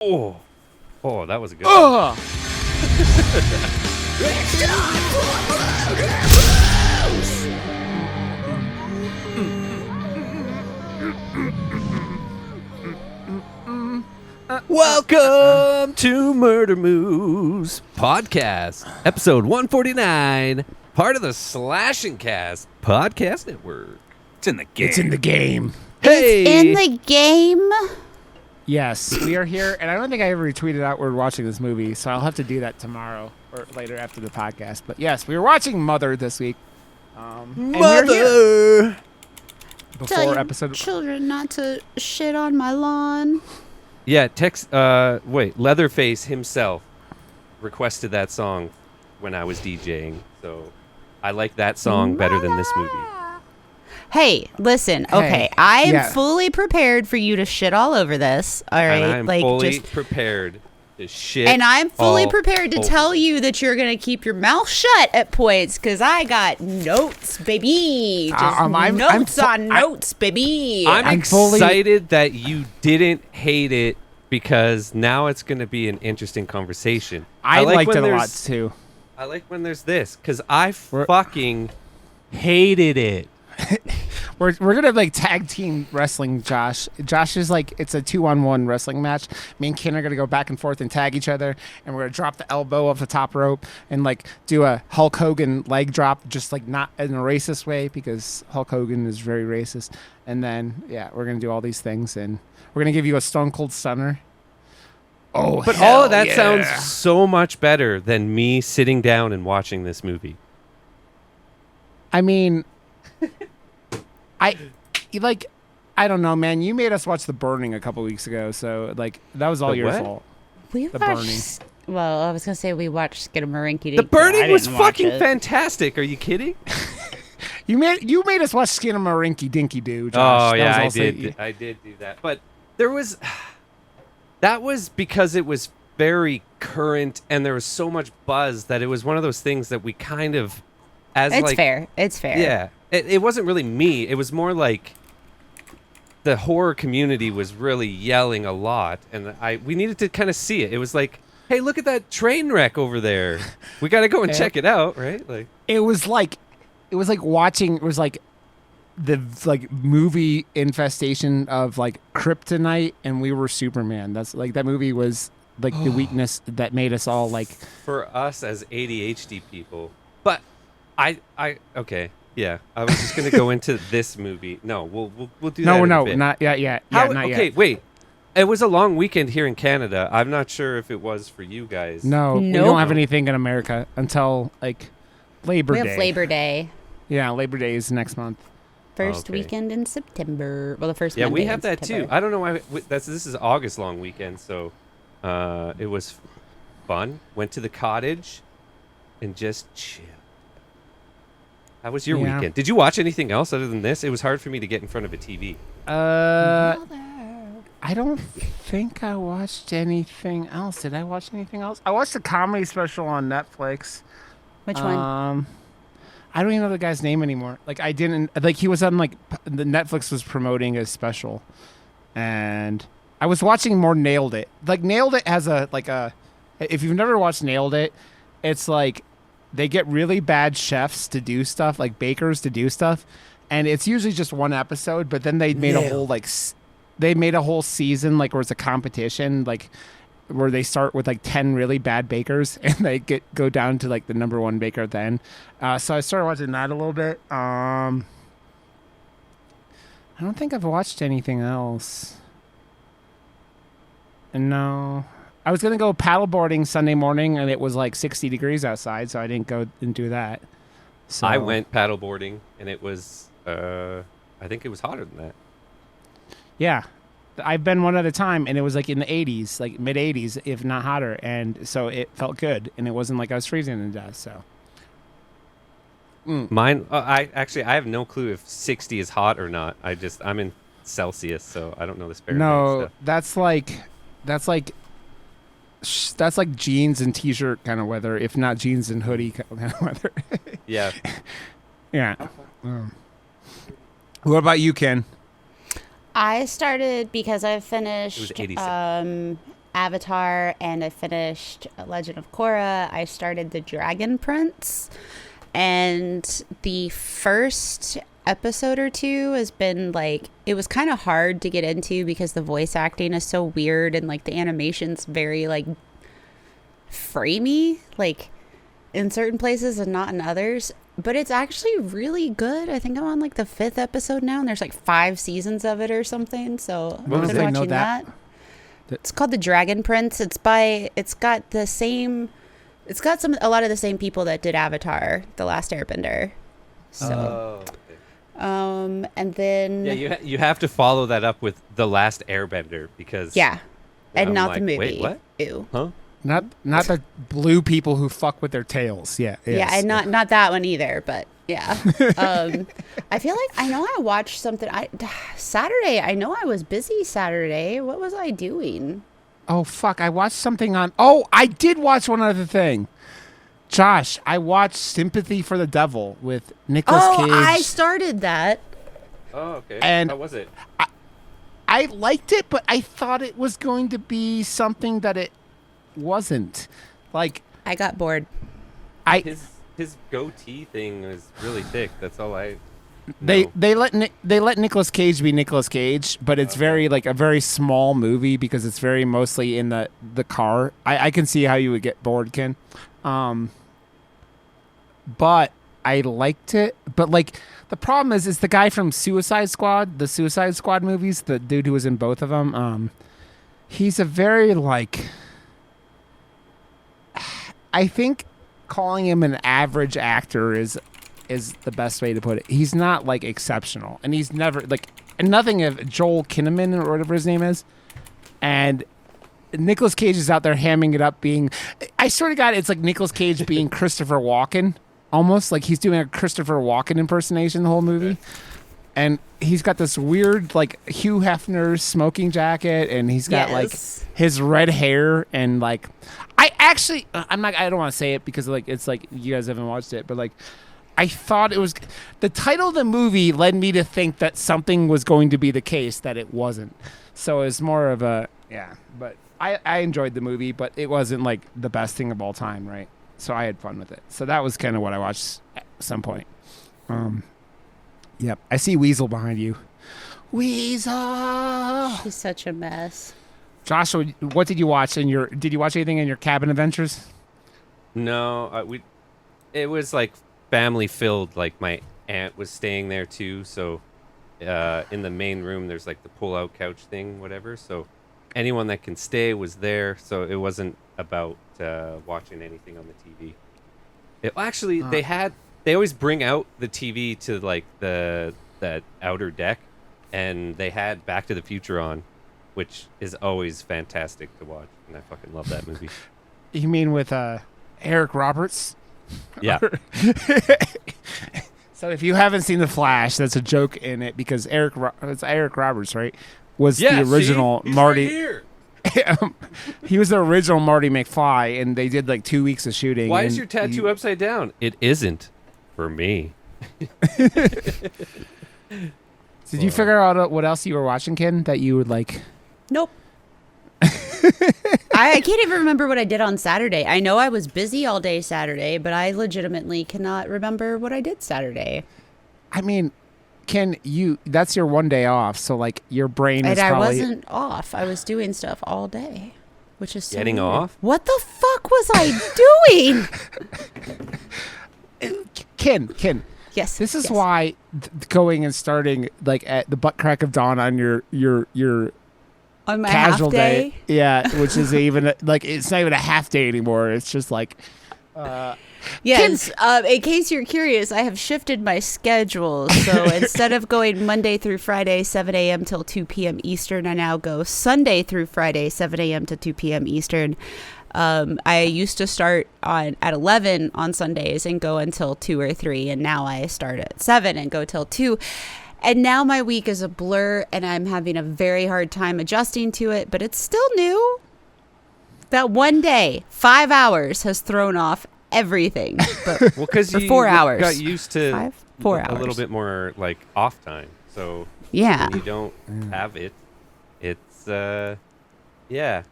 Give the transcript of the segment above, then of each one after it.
Oh, that was a good one. Welcome to Murder Moose Podcast, episode 149, part of the Slashing Cast Podcast Network. It's in the game. It's in the game. Hey! It's in the game? Yes, we are here, and I don't think I ever tweeted out we're watching this movie, so I'll have to do that tomorrow or later after the podcast. But yes, we were watching Mother this week. Mother! Tell your children not to shit on my lawn. Yeah, Leatherface himself requested that song when I was DJing, so I like that song better than this movie. Hey, listen, okay, I am fully prepared for you to shit all over this, all right? And I'm fully prepared to shit. And I'm fully prepared to tell you that you're going to keep your mouth shut at points, because I got notes, baby. Just notes, baby. I'm excited that you didn't hate it, because now it's going to be an interesting conversation. I liked it a lot, too. I like when there's this, because I fucking hated it. We're gonna like tag team wrestling. Josh is like, it's a 2-on-1 wrestling match. Me and Ken are gonna go back and forth and tag each other, and we're gonna drop the elbow off the top rope and like do a Hulk Hogan leg drop, just like not in a racist way, because Hulk Hogan is very racist. And then we're gonna do all these things, and we're gonna give you a Stone Cold Stunner. Oh, but all of that sounds so much better than me sitting down and watching this movie. I mean, I don't know, man. You made us watch The Burning a couple weeks ago, so like that was all your fault. The Burning. Well, I was gonna say we watched Skinamarink. The Burning was fucking fantastic. Are you kidding? You made us watch Skinamarink Dinky Doo. Josh. Oh yeah, I did. I did do that, but that was because it was very current, and there was so much buzz that it was one of those things that we kind of, It's fair. Yeah. It wasn't really me. It was more like the horror community was really yelling a lot, and we needed to kind of see it. It was like, hey, look at that train wreck over there. We got to go and check it out, right? Like it was like watching. It was like the movie infestation of like kryptonite, and we were Superman. That's like that movie was like the weakness that made us all like. For us as ADHD people, but okay. Yeah, I was just gonna go into this movie. No, we'll do that. No, not yet. Not yet. Okay, wait. It was a long weekend here in Canada. I'm not sure if it was for you guys. No, we don't have anything in America until like Labor Day. We have Labor Day. Yeah, Labor Day is next month. First weekend in September. Well, the first. Yeah, Monday we have that September. too. I don't know why. This is August long weekend, so it was fun. Went to the cottage and just chill. How was your weekend? Did you watch anything else other than this? It was hard for me to get in front of a TV. I don't think I watched anything else. Did I watch anything else? I watched a comedy special on Netflix. Which one? I don't even know the guy's name anymore. Like I didn't like he was on like the Netflix was promoting a special, and I was watching more Nailed It. Like Nailed It has if you've never watched Nailed It, it's like. They get really bad chefs to do stuff, like bakers to do stuff, and it's usually just one episode. But then they made a whole season, like where it's a competition, like where they start with like 10 really bad bakers, and they go down to like the number one baker at the end. So I started watching that a little bit. I don't think I've watched anything else. No. I was going to go paddleboarding Sunday morning, and it was like 60 degrees outside, so I didn't go and do that. So I went paddleboarding, and it was, I think it was hotter than that. Yeah. I've been one at a time, and it was like in the 80s, like mid-80s, if not hotter, and so it felt good, and it wasn't like I was freezing to death, so. Mine, I have no clue if 60 is hot or not. I'm in Celsius, so I don't know this Fahrenheit stuff. That's like jeans and t-shirt kind of weather, if not jeans and hoodie kind of weather. Yeah. Yeah. What about you, Ken? I started because I finished Avatar and I finished Legend of Korra. I started The Dragon Prince, and the first episode or two has been like, it was kind of hard to get into because the voice acting is so weird and like the animation's very like framey, like in certain places and not in others, but it's actually really good. I think I'm on like the 5th episode now, and there's like 5 seasons of it or something, so I'm watching that. It's called The Dragon Prince. It's got a lot of the same people that did Avatar, The Last Airbender. So and then you have to follow that up with The Last Airbender, because and not the movie. Wait, what? Ew. Huh? Not the blue people who fuck with their tails. Yeah. Yeah, and not that one either, but yeah. I feel like I know I watched something Saturday. I know I was busy Saturday. What was I doing? Oh fuck, I watched something on I did watch one other thing. Josh, I watched Sympathy for the Devil with Nicolas Cage. I started that. Oh, okay. And how was it? I liked it, but I thought it was going to be something that it wasn't. Like, I got bored. His goatee thing is really thick. That's all I know. They let Nicolas Cage be Nicolas Cage, but it's very like a very small movie because it's very mostly in the car. I can see how you would get bored, Ken. But I liked it. But like the problem is the guy from Suicide Squad, the Suicide Squad movies, the dude who was in both of them. He's a very like. I think calling him an average actor is the best way to put it. He's not like exceptional, and he's never like nothing of Joel Kinnaman or whatever his name is, and Nicolas Cage is out there hamming it up, being. I sort of got it's like Nicolas Cage being Christopher Walken, almost like he's doing a Christopher Walken impersonation the whole movie, and he's got this weird like Hugh Hefner smoking jacket, and he's got like his red hair, and like I don't want to say it because like it's like you guys haven't watched it, but like I thought it was the title of the movie led me to think that something was going to be the case that it wasn't. So it's more of a but I enjoyed the movie, but it wasn't like the best thing of all time, right? So I had fun with it. So that was kind of what I watched at some point. Yep. I see Weasel behind you. Weasel! She's such a mess. Joshua, what did you watch did you watch anything in your cabin adventures? No, it was like family filled. Like my aunt was staying there too, so in the main room there's like the pull out couch thing, whatever. So anyone that can stay was there, so it wasn't about watching anything on the TV. Actually, they always bring out the TV to like that outer deck, and they had Back to the Future on, which is always fantastic to watch, and I fucking love that movie. You mean with Eric Roberts? Yeah. So if you haven't seen The Flash, that's a joke in it because it's Eric Roberts, right? Was the original Marty. Right here. He was the original Marty McFly, and they did like 2 weeks of shooting. Why is your tattoo upside down? It isn't for me. Did you figure out what else you were watching, Ken, that you would like? Nope. I can't even remember what I did on Saturday. I know I was busy all day Saturday, but I legitimately cannot remember what I did Saturday. I mean, Ken, that's your one day off, so like your brain is probably... I wasn't off. I was doing stuff all day, which is so getting weird. off? What the fuck was I doing? Ken. Yes. This is why going and starting like at the butt crack of dawn on your on my casual half day. Yeah, which is even like it's not even a half day anymore. It's just like yes. In case you're curious, I have shifted my schedule. So instead of going Monday through Friday 7 a.m. till 2 p.m. Eastern, I now go Sunday through Friday 7 a.m. to 2 p.m. Eastern. I used to start at 11 on Sundays and go until 2 or 3, and now I start at 7 and go till 2. And now my week is a blur, and I'm having a very hard time adjusting to it, but it's still new. That one day, 5 hours, has thrown off everything. But well, because for 4 hours, got used to 4 hours. A little bit more like off time. So yeah, when you don't have it, it's yeah.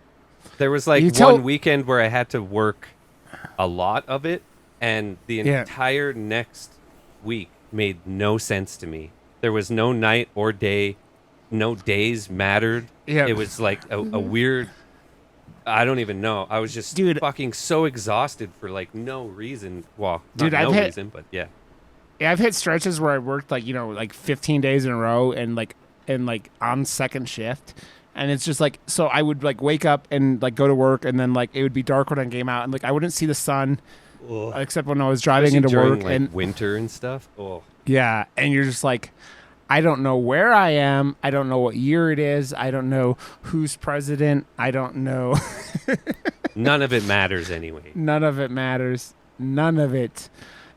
There was like one weekend where I had to work a lot of it, and the entire next week made no sense to me. There was no night or day, no days mattered. Yeah. It was like a weird, I don't even know. I was just fucking so exhausted for like no reason. Well, not no reason, but yeah. Yeah, I've hit stretches where I worked like 15 days in a row and on second shift. And it's just like, so I would like wake up and like go to work, and then like it would be dark when I came out, and like I wouldn't see the sun except when I was driving into work, like, and winter and stuff. Oh. Yeah, and you're just like, I don't know where I am. I don't know what year it is. I don't know who's president. I don't know. None of it matters anyway. None of it matters. None of it.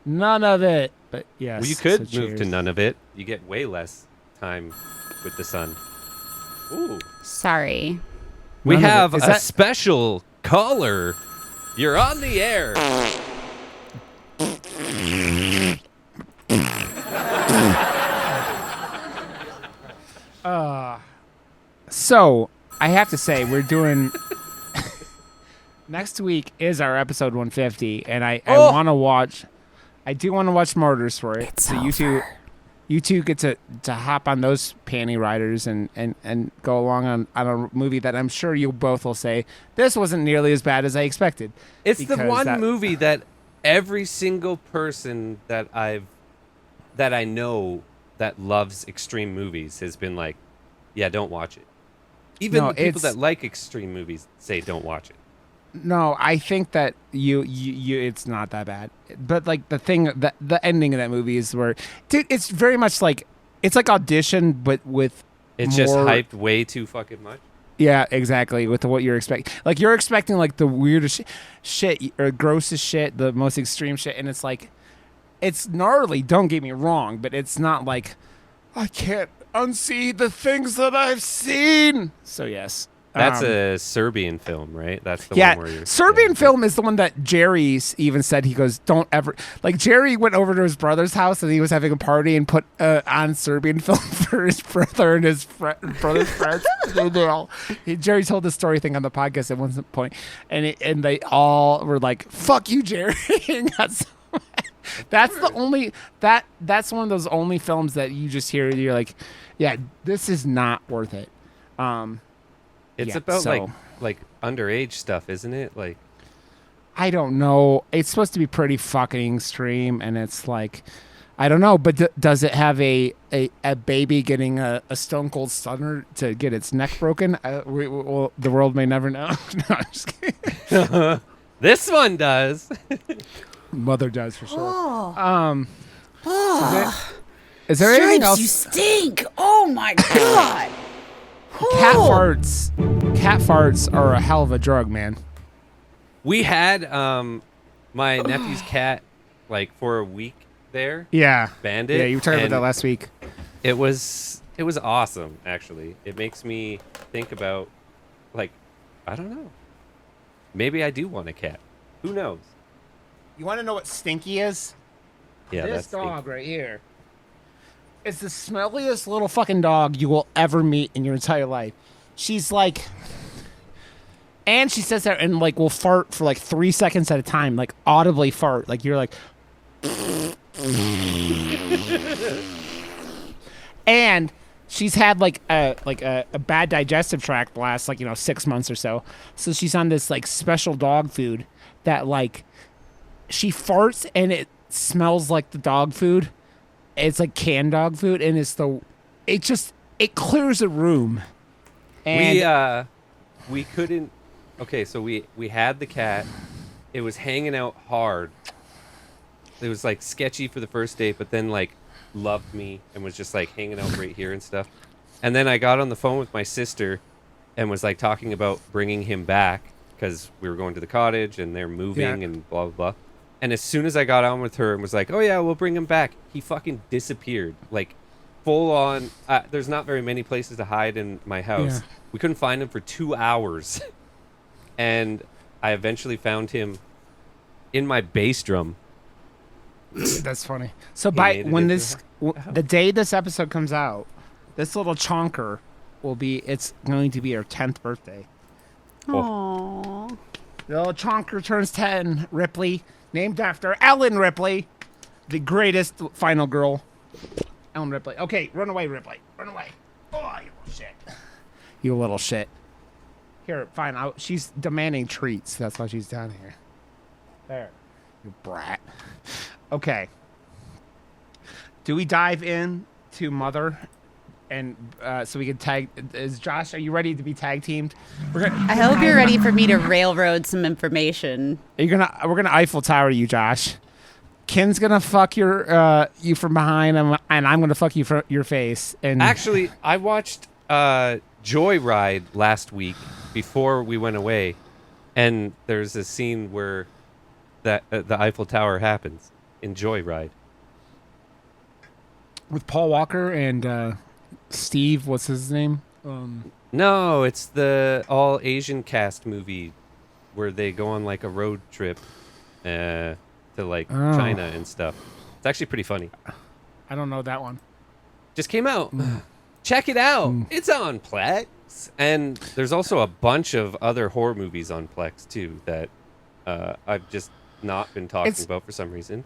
None of it. But yes. Well, you could move to none of it. You get way less time with the sun. Ooh. Sorry. We have a special caller. You're on the air. So I have to say, we're doing next week is our episode 150, and I want to watch. I do want to watch Martyrs for it. It's so over. you two get to hop on those panty riders and go along on a movie that I'm sure you both will say this wasn't nearly as bad as I expected. It's the one movie that every single person that I know that loves extreme movies has been like, yeah, don't watch it. Even the people that like extreme movies say don't watch it. No, I think that you it's not that bad. But like the ending of that movie is where, dude, it's very much like it's like Audition, but with it's just hyped way too fucking much. Yeah, exactly. With what you're expecting, like you're expecting like the weirdest shit or grossest shit, the most extreme shit, and it's like it's gnarly. Don't get me wrong, but it's not like I can't unsee the things that I've seen. So yes. That's a Serbian film, right? That's the one where you're... Serbian film is the one that Jerry even said, he goes, don't ever... Like, Jerry went over to his brother's house and he was having a party and put on Serbian film for his brother and his brother's friends. Jerry told this story thing on the podcast at one point, and they all were like, fuck you, Jerry. That's the only... That's one of those only films that you just hear and you're like, yeah, this is not worth it. It's about like underage stuff, isn't it? Like, I don't know. It's supposed to be pretty fucking extreme, and it's like, I don't know. But does it have a baby getting a stone cold stunner to get its neck broken? The world may never know. No, I'm just kidding. This one does. Mother does for sure. Oh. Is there anything else? You stink. Oh my god. Cat farts are a hell of a drug, man. We had my nephew's cat like for a week there. Yeah. Bandit. Yeah, you were talking about that last week. It was awesome, actually. It makes me think about, like, I don't know. Maybe I do want a cat. Who knows? You want to know what stinky is? Yeah, this that's dog stinky. right here. It's the smelliest little fucking dog you will ever meet in your entire life. She's like, and she says that and like will fart for like 3 seconds at a time, like audibly fart. Like you're like, and she's had like a bad digestive tract the last 6 months or so. So she's on this like special dog food that like she farts and it smells like the dog food. It's like canned dog food, and it clears a room. And we couldn't. Okay, so we had the cat. It was hanging out hard. It was like sketchy for the first date, but then like loved me and was just like hanging out right here and stuff. And then I got on the phone with my sister and was like talking about bringing him back because we were going to the cottage and they're moving and blah blah blah. And as soon as I got on with her and was like, oh, yeah, we'll bring him back, he fucking disappeared. Like, full on. There's not very many places to hide in my house. Yeah. We couldn't find him for 2 hours. And I eventually found him in my bass drum. That's funny. So the day this episode comes out, this little chonker it's going to be her 10th birthday. Aww. The little chonker turns 10. Ripley, named after Ellen Ripley, the greatest final girl. Ellen Ripley. Okay, run away, Ripley. Run away. Oh, you little shit. You little shit. Here, fine. She's demanding treats. That's why she's down here. There. You brat. Okay. Do we dive in to Mother? And so we can tag. Josh, are you ready to be tag teamed? I hope you're ready for me to railroad some information. We're gonna Eiffel Tower you, Josh. Ken's gonna fuck you from behind, and I'm gonna fuck you from your face. And actually, I watched Joyride last week before we went away, and there's a scene where the Eiffel Tower happens in Joyride with Paul Walker and Steve. What's his name? No, it's the all Asian cast movie where they go on like a road trip to like China and stuff. It's actually pretty funny. I don't know that one. Just came out. Check it out. It's on Plex. And there's also a bunch of other horror movies on Plex too that I've just not been talking about for some reason.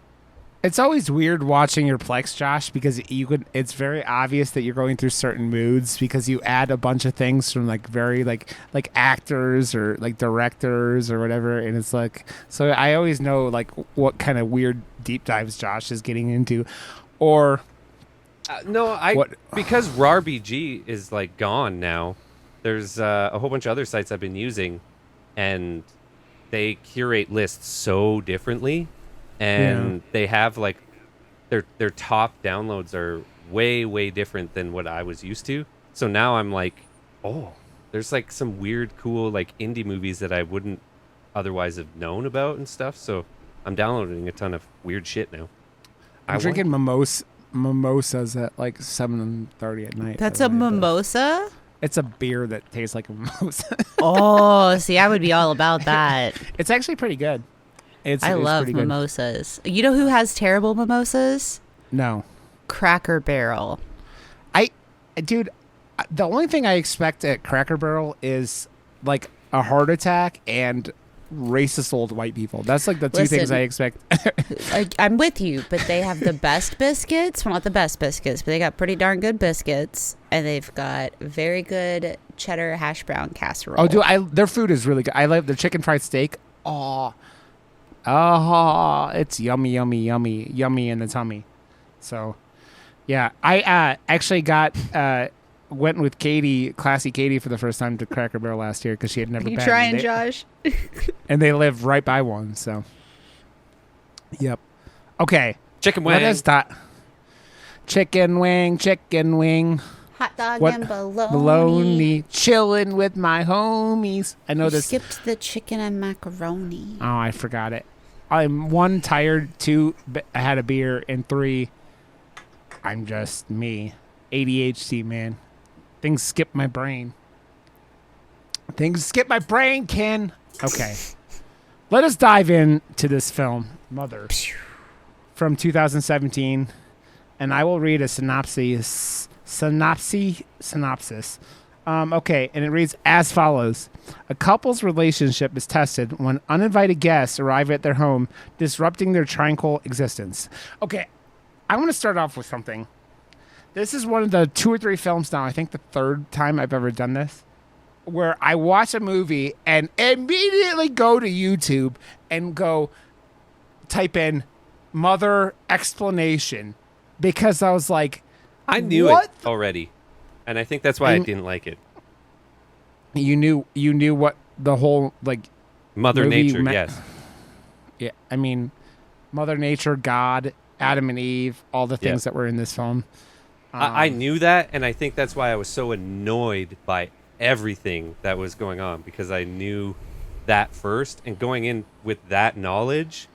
It's always weird watching your Plex, Josh, because it's very obvious that you're going through certain moods because you add a bunch of things from like very like actors or like directors or whatever, and it's like, so I always know like what kind of weird deep dives Josh is getting into, or because RARBG is like gone now. There's a whole bunch of other sites I've been using, and they curate lists so differently. And they have like their top downloads are way different than what I was used to. So now I'm like, oh, there's like some weird, cool like indie movies that I wouldn't otherwise have known about and stuff. So I'm downloading a ton of weird shit now. I'm drinking mimosas at like 7:30 at night. That's a mimosa? It's a beer that tastes like a mimosa. Oh, see, I would be all about that. It's actually pretty good. I love mimosas. You know who has terrible mimosas? No. Cracker Barrel. Dude, the only thing I expect at Cracker Barrel is like a heart attack and racist old white people. That's like the two things I expect. I'm with you, but they have the best biscuits. Well, not the best biscuits, but they got pretty darn good biscuits, and they've got very good cheddar hash brown casserole. Oh, dude, their food is really good. I love their chicken fried steak. Oh, it's yummy in the tummy. So, yeah, I actually went with Classy Katie, for the first time to Cracker Barrel last year because she had never been. You trying, Josh? And they live right by one, so. Yep. Okay. Chicken wing. Let us start. Chicken wing. Hot dog and bologna. Chilling with my homies. I know this. Skipped the chicken and macaroni. Oh, I forgot it. I'm 1, tired, 2, I had a beer, and 3, I'm just me. ADHD, man. Things skip my brain. Ken. Okay. Let us dive into this film, Mother, from 2017, and I will read a synopsis. Okay, and it reads as follows. A couple's relationship is tested when uninvited guests arrive at their home, disrupting their tranquil existence. Okay, I want to start off with something. This is one of the 2 or 3 films now, I think the 3rd time I've ever done this, where I watch a movie and immediately go to YouTube and go type in Mother explanation, because I was like, I knew it already. And I think that's why I didn't like it. You knew what the whole like Mother Nature, yes. Yeah, I mean, Mother Nature, God, Adam and Eve, all the things that were in this film. I knew that, and I think that's why I was so annoyed by everything that was going on, because I knew that first, and going in with that knowledge.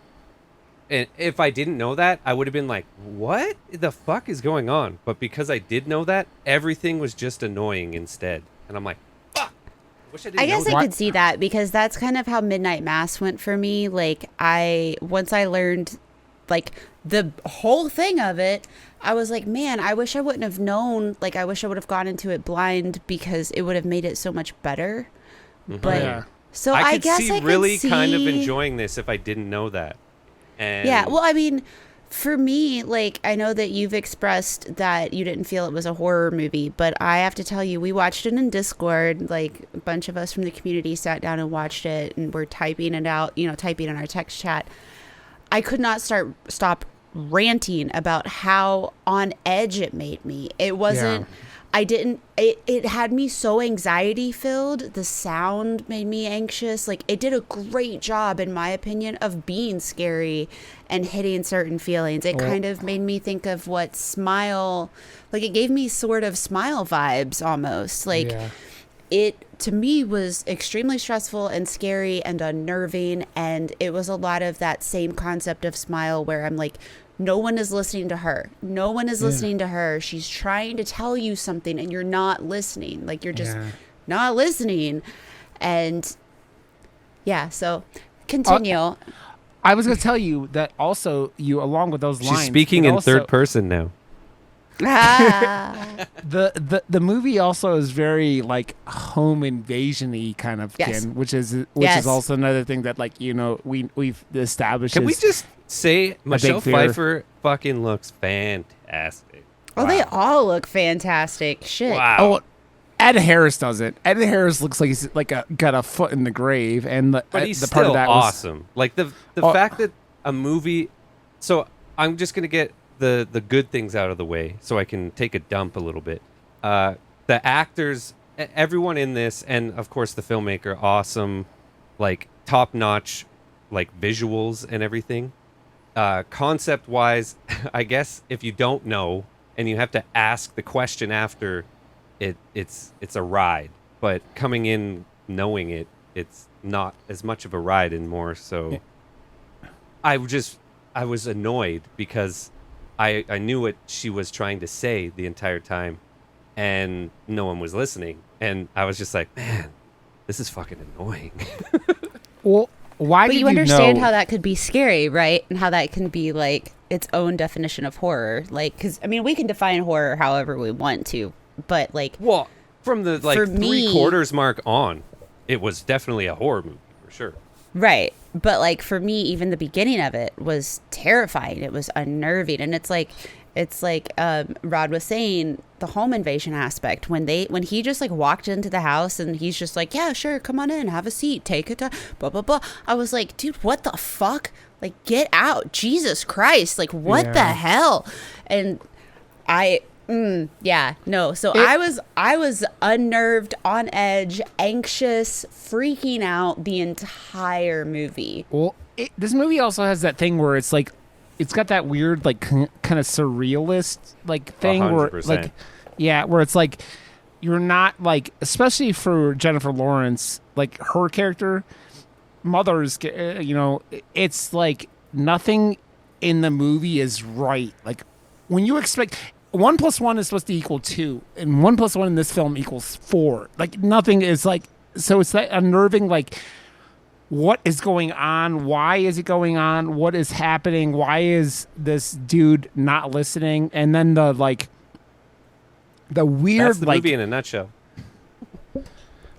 And if I didn't know that, I would have been like, what the fuck is going on? But because I did know that, everything was just annoying instead. And I'm like, fuck. I guess I could see that, because that's kind of how Midnight Mass went for me. Like, once I learned, like, the whole thing of it, I was like, man, I wish I wouldn't have known. Like, I wish I would have gone into it blind, because it would have made it so much better. Mm-hmm. But So I I could guess see I could really kind of see- enjoying this if I didn't know that. And Yeah, well, I mean, for me, like, I know that you've expressed that you didn't feel it was a horror movie, but I have to tell you, we watched it in Discord. Like, a bunch of us from the community sat down and watched it, and we're typing it out, typing in our text chat. I could not stop ranting about how on edge it made me. It wasn't... Yeah. It had me so anxiety filled. The sound made me anxious. Like, it did a great job, in my opinion, of being scary and hitting certain feelings. It kind of made me think of what Smile, like, it gave me sort of Smile vibes almost. Like, it to me was extremely stressful and scary and unnerving. And it was a lot of that same concept of Smile where I'm like, no one is listening to her. No one is listening to her. She's trying to tell you something and you're not listening. Like, you're just not listening. And yeah, so continue. I was going to tell you that also you, along with those lines. She's speaking in third person now. The movie also is very like home invasion-y kind of kin, which is also another thing that we've established. Can we just say Michelle Pfeiffer fucking looks fantastic? Oh, they all look fantastic. Shit. Wow. Oh, Ed Harris doesn't. Ed Harris looks like he's got a foot in the grave, and but he's the still part of that awesome. Like the fact that a movie. So I'm just gonna get the good things out of the way so I can take a dump a little bit. The actors, everyone in this, and of course the filmmaker, awesome, like top notch, like visuals and everything. Concept wise, I guess if you don't know and you have to ask the question after, it's a ride. But coming in knowing it's not as much of a ride and more so. I was annoyed because I knew what she was trying to say the entire time, and no one was listening. And I was just like, man, this is fucking annoying. Well, why but did you understand know? how that could be scary, right? And how that can be like its own definition of horror. Like, because I mean, we can define horror however we want to, but like, well, from the for me, 3/4 mark on, it was definitely a horror movie for sure. Right. But like for me, even the beginning of it was terrifying. It was unnerving. And it's like Rod was saying, the home invasion aspect, when he just like walked into the house and he's just like, yeah, sure, come on in, have a seat, take it, blah, blah, blah. I was like, dude, what the fuck? Like, get out. Jesus Christ. Like, what the hell? And So I was unnerved, on edge, anxious, freaking out the entire movie. Well, this movie also has that thing where it's like, it's got that weird like kind of surrealist like thing 100%. where like, where it's like you're not like, especially for Jennifer Lawrence, like her character, mother's, it's like nothing in the movie is right. Like when you expect 1 + 1 is supposed to equal 2, and 1 + 1 in this film equals 4. Like nothing is like, so it's that unnerving, like what is going on? Why is it going on? What is happening? Why is this dude not listening? And then the weird, That's the like, movie in a nutshell.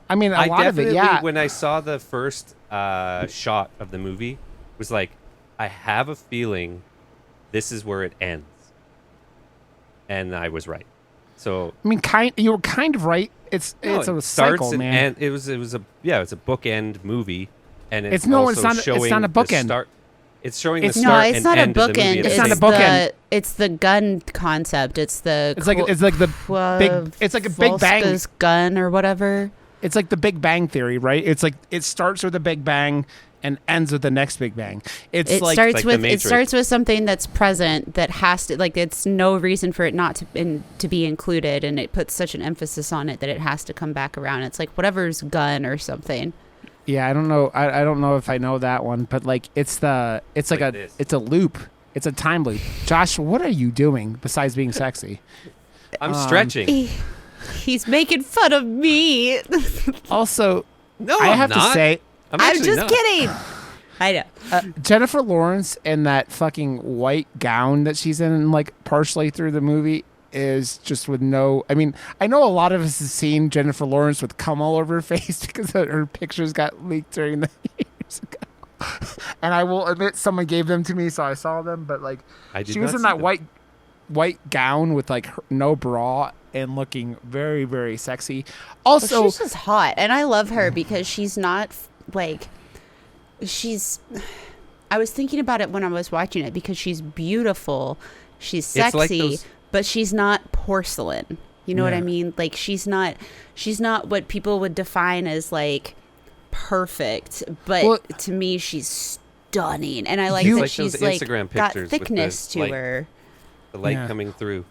I mean, a lot of it, When I saw the first shot of the movie, was like, I have a feeling this is where it ends. And I was right. So I mean, you were kind of right. It's a cycle, man. And it was a bookend movie, and it's not also showing a bookend. It's showing the start and end of the movie. It's not a bookend. It's the gun concept. It's like the Big Bang gun or whatever. It's like the Big Bang Theory, right? It's like it starts with a Big Bang and ends with the next Big Bang. It starts with something that's present that has to, like, it's no reason for it not to be included, and it puts such an emphasis on it that it has to come back around. It's like whatever's gun or something. Yeah, I don't know. I don't know if I know that one, but like it's a loop. It's a time loop. Josh, what are you doing besides being sexy? I'm stretching. He's making fun of me. Also, no, I have not. to say, I'm just kidding. I know. Jennifer Lawrence in that fucking white gown that she's in, like partially through the movie, is just with no. I mean, I know a lot of us have seen Jennifer Lawrence with cum all over her face because her pictures got leaked during the years ago. And I will admit, someone gave them to me, so I saw them. But like, she was in that white gown with like no bra and looking very, very sexy. Also, well, she's just hot, and I love her because she's not like she's. I was thinking about it when I was watching it because she's beautiful, she's sexy, but she's not porcelain. You know what I mean? Like she's not what people would define as like perfect, but to me she's stunning, and I like that she's like got thickness to her. The light coming through.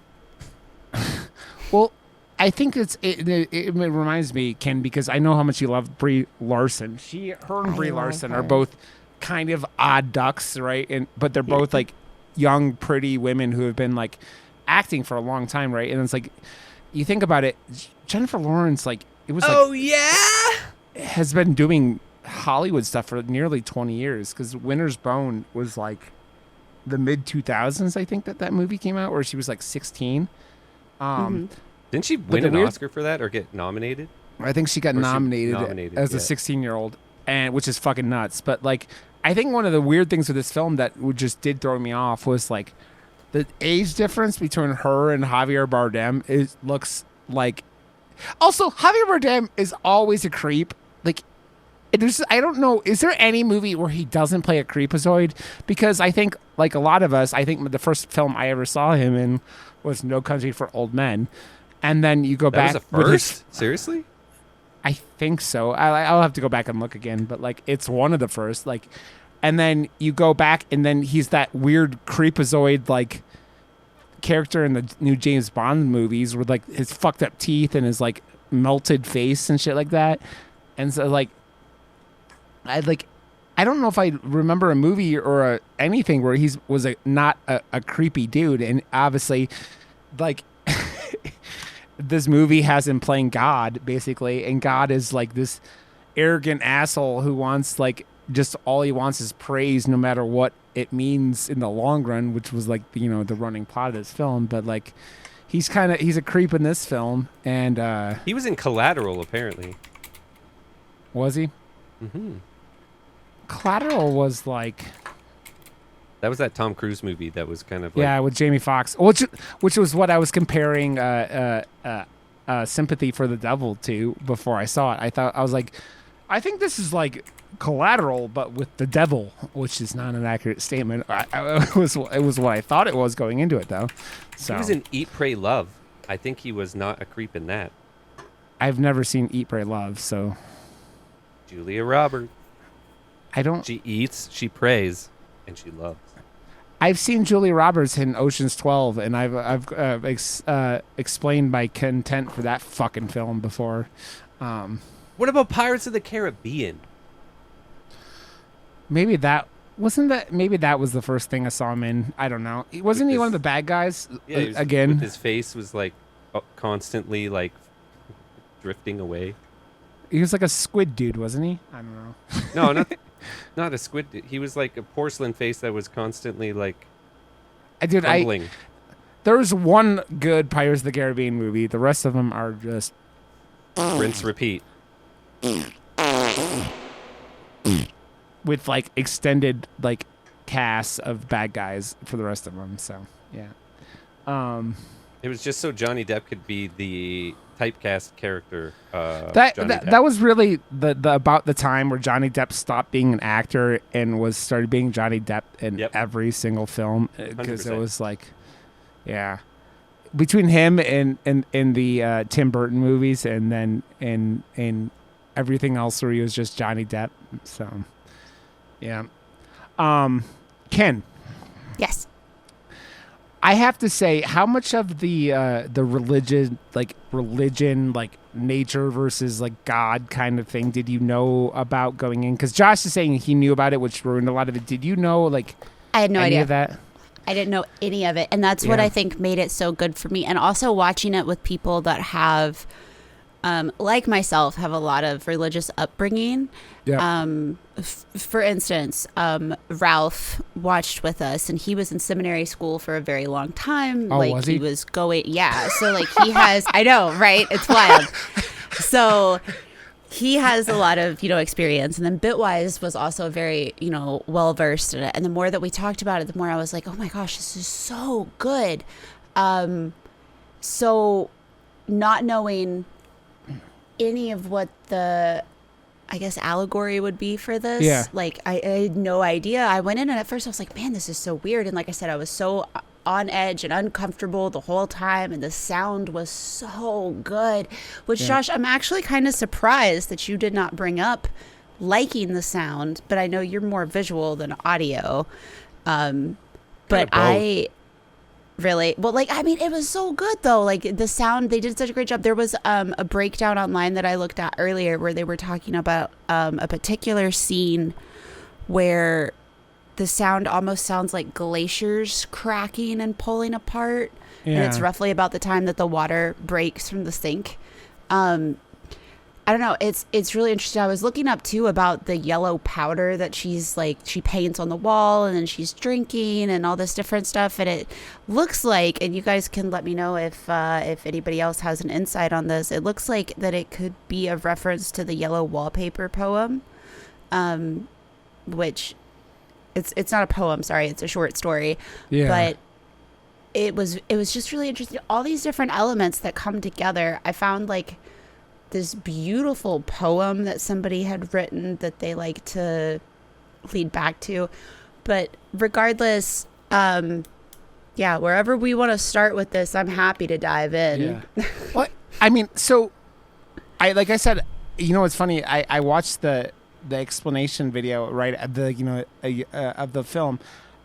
Well, I think it reminds me, Ken, because I know how much you love Brie Larson. Her and Brie Larson are both kind of odd ducks, right? But they're both like young, pretty women who have been like acting for a long time, right? And it's like, you think about it, Jennifer Lawrence, like it was has been doing Hollywood stuff for nearly 20 years, because Winter's Bone was like the mid 2000s, I think that movie came out, where she was like 16. Didn't she win an Oscar for that or get nominated? I think she got nominated as a 16-year-old, and which is fucking nuts. But like, I think one of the weird things with this film that just did throw me off was like the age difference between her and Javier Bardem. Looks like. Also, Javier Bardem is always a creep. Like, I don't know. Is there any movie where he doesn't play a creepazoid? Because I think, like a lot of us, I think the first film I ever saw him in was No Country for Old Men. And then you go back. That was the first? Seriously? I think so. I'll have to go back and look again, but like it's one of the first. Like, and then you go back, and then he's that weird creepazoid like character in the new James Bond movies with like his fucked up teeth and his like melted face and shit like that. And so like, I don't know if I remember a movie or anything where he was not a creepy dude, and obviously, like. This movie has him playing God, basically, and God is like this arrogant asshole who wants like just all he wants is praise, no matter what it means in the long run, which was like the running plot of this film. But like, he's a creep in this film, and he was in Collateral, apparently. Was he? Mm-hmm. Collateral was like. That was that Tom Cruise movie that was kind of like... with Jamie Foxx, which was what I was comparing Sympathy for the Devil to before I saw it. I was like, I think this is like Collateral, but with the devil, which is not an accurate statement. It was what I thought it was going into it, though. So he was in Eat, Pray, Love. I think he was not a creep in that. I've never seen Eat, Pray, Love, so... Julia Roberts. She eats, she prays, and she loves. I've seen Julia Roberts in Ocean's 12, and I've explained my content for that fucking film before. What about Pirates of the Caribbean? Maybe that was the first thing I saw him in. I don't know. Wasn't he one of the bad guys? Yeah, again. His face was like constantly like drifting away. He was like a squid dude, wasn't he? I don't know. No, not a squid. He was like a porcelain face that was constantly like crumbling. There's one good Pirates of the Caribbean movie. The rest of them are just rinse, repeat. With like extended like casts of bad guys for the rest of them. So yeah. It was just so Johnny Depp could be the typecast character. That was really the about the time where Johnny Depp stopped being an actor and started being Johnny Depp in every single film, because it was like, between him and the Tim Burton movies, and then in everything else where he was just Johnny Depp. So yeah. Ken. Yes. I have to say, how much of the religion, like nature versus like God kind of thing, did you know about going in? Because Josh is saying he knew about it, which ruined a lot of it. Did you know, like, I had no idea of that? I didn't know any of it, and that's what I think made it so good for me. And also watching it with people that have like myself, have a lot of religious upbringing. Yeah. For instance, Ralph watched with us, and he was in seminary school for a very long time. Oh, like was he? was going, yeah. So like he has, I know, right? It's wild. So he has a lot of, experience. And then Bitwise was also very, well versed in it. And the more that we talked about it, the more I was like, oh my gosh, this is so good. So not knowing any of what the, I guess, allegory would be for this. Yeah. Like, I had no idea. I went in and at first I was like, man, this is so weird. And like I said, I was so on edge and uncomfortable the whole time. And the sound was so good. Which, Josh, I'm actually kind of surprised that you did not bring up liking the sound. But I know you're more visual than audio. But I... Really? Well, like, I mean, it was so good, though. Like, the sound, they did such a great job. There was a breakdown online that I looked at earlier where they were talking about a particular scene where the sound almost sounds like glaciers cracking and pulling apart. Yeah. And it's roughly about the time that the water breaks from the sink. I don't know. It's really interesting. I was looking up too about the yellow powder that she paints on the wall and then she's drinking and all this different stuff. And it looks like, and you guys can let me know if anybody else has an insight on this. It looks like that it could be a reference to the Yellow Wallpaper poem, which it's not a poem. Sorry, it's a short story. Yeah. But it was just really interesting. All these different elements that come together. I found like this beautiful poem that somebody had written that they like to lead back to. But regardless, wherever we want to start with this, I'm happy to dive in. Yeah. Well, I mean, so like I said, it's funny. I watched the explanation video right at the of the film,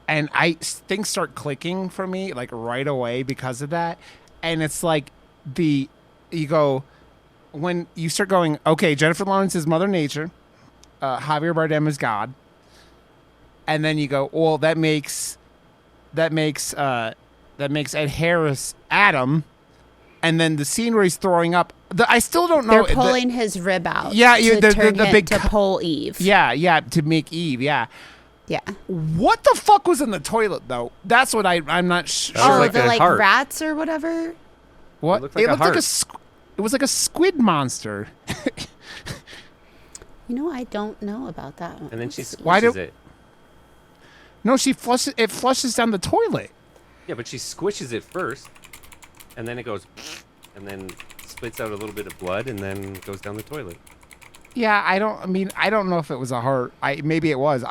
and things start clicking for me like right away because of that. And it's like you go. When you start going, okay, Jennifer Lawrence is Mother Nature, Javier Bardem is God, and then you go, well, that makes Ed Harris Adam, and then the scene where he's throwing up, I still don't know. They're pulling his rib out. Yeah, the big to pull Eve. Yeah, to make Eve. Yeah. Yeah. What the fuck was in the toilet though? That's what I'm not sure. Oh, like the a heart. rats or whatever. What? It looked like a heart. It was like a squid monster. I don't know about that one. And then she squishes it. No, it flushes down the toilet. Yeah, but she squishes it first, and then it goes, and then spits out a little bit of blood, and then goes down the toilet. Yeah, I don't know if it was a heart. Maybe it was.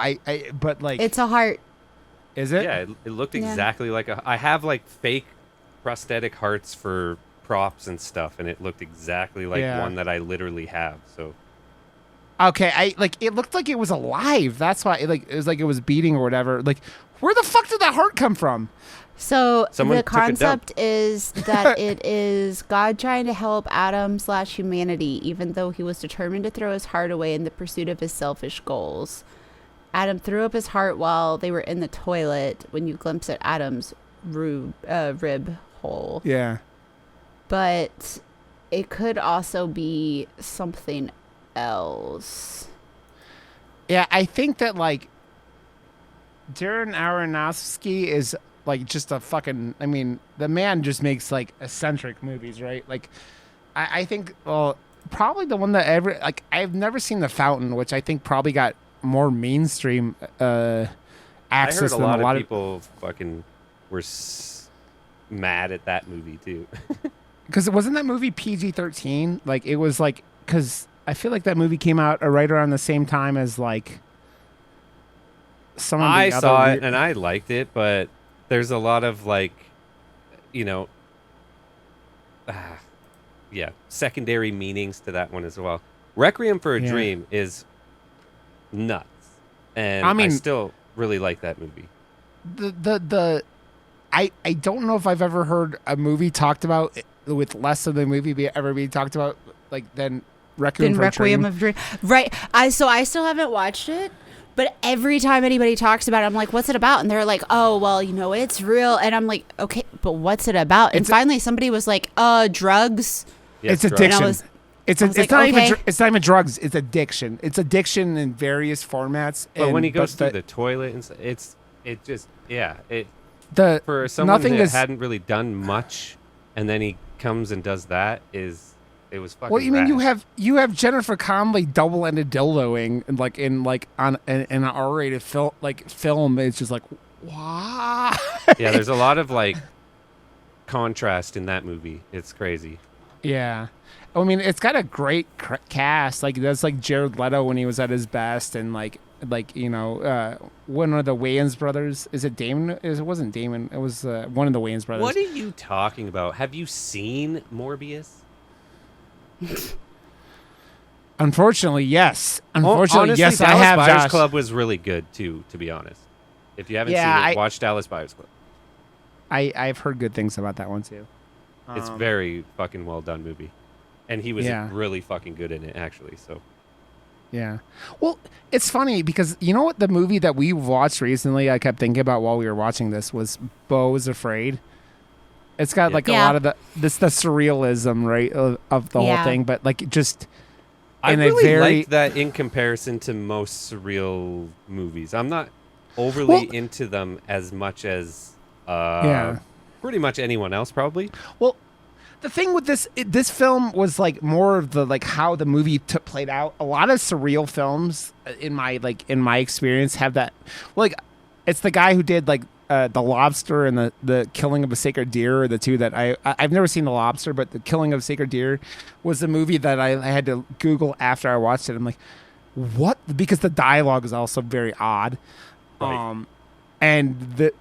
But like, it's a heart. Is it? Yeah, it looked exactly like I have like fake prosthetic hearts for props and stuff, and it looked exactly like one that I literally have. So okay, it looked like it was alive. That's why it was like it was beating or whatever. Like, where the fuck did that heart come from? So Someone the took a dump. concept is that it is God trying to help Adam/humanity, even though he was determined to throw his heart away in the pursuit of his selfish goals. Adam threw up his heart while they were in the toilet when you glimpse at Adam's rib hole. Yeah. But it could also be something else. Yeah, I think that like Darren Aronofsky is like just a fucking. I mean, the man just makes like eccentric movies, right? Like, I think probably the one that I've never seen The Fountain, which I think probably got more mainstream access. I heard than a lot of people fucking were mad at that movie too. Because wasn't that movie PG-13? Like, it was like, because I feel like that movie came out right around the same time as like some of the I other saw it and I liked it, but there's a lot of like, secondary meanings to that one as well. Requiem for a Dream is nuts, and I still really like that movie. I don't know if I've ever heard a movie talked about with less of the movie ever being talked about like than Requiem for a Dream. Right. I still haven't watched it, but every time anybody talks about it, I'm like, what's it about? And they're like, oh, well, it's real. And I'm like, okay, but what's it about? And finally somebody was like, drugs. It's drugs. addiction. And It's I was like, not okay. even it's not even drugs. It's addiction. It's addiction in various formats. But when he goes through the toilet, and for someone that hadn't really done much, and then he comes and does that, it was fucking. Well, you mean rad. you have Jennifer Connelly double-ended dildoing on an R-rated film. It's just like, wow. Yeah, there's a lot of like contrast in that movie. It's crazy. Yeah. I mean, it's got a great cast. Like, that's like Jared Leto when he was at his best, and one of the Wayans brothers. Is it Damon? It wasn't Damon. It was one of the Wayans brothers. What are you talking about? Have you seen Morbius? Unfortunately, yes. Honestly, yes, Dallas I have. Buyers Josh. Club was really good too, to be honest. If you haven't seen it, watch Dallas Buyers Club. I've heard good things about that one too. It's very fucking well done movie, and he was really fucking good in it actually. So yeah, well, it's funny because you know what, the movie that we watched recently, I kept thinking about while we were watching this was Beau is Afraid. It's got a lot of the surrealism, right, of the whole thing, but like just. I really like that in comparison to most surreal movies. I'm not overly into them as much as pretty much anyone else probably. Well, the thing with this film was like more of the like how the movie played out. A lot of surreal films in my experience have that. Like, it's the guy who did like The Lobster and the Killing of a Sacred Deer are the two that I've never seen The Lobster, but The Killing of a Sacred Deer was the movie that I had to Google after I watched it. I'm like, what? Because the dialogue is also very odd, right. And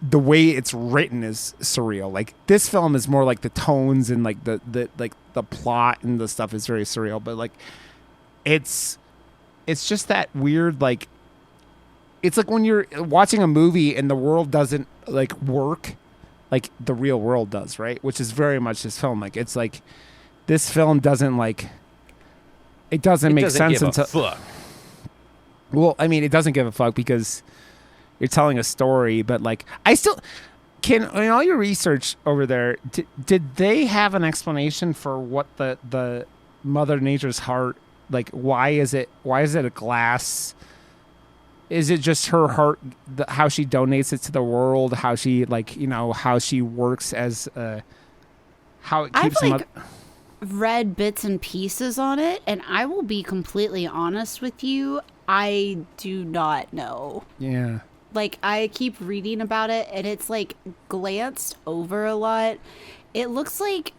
the way it's written is surreal. Like, this film is more like the tones and like the plot and the stuff is very surreal, but like it's just that weird, like, it's like when you're watching a movie and the world doesn't like work like the real world does, right? Which is very much this film. Like, it's like this film doesn't like it doesn't make sense until fuck. Well, I mean, it doesn't give a fuck because you're telling a story, but like I still can. In all your research over there, did they have an explanation for what the Mother Nature's heart, like, why is it a glass? Is it just her heart, how she donates it to the world, how she, like, you know, how she works as how it keeps I've read bits and pieces on it, and I will be completely honest with you, I do not know. Yeah. Like, I keep reading about it, and it's like glanced over a lot. It looks like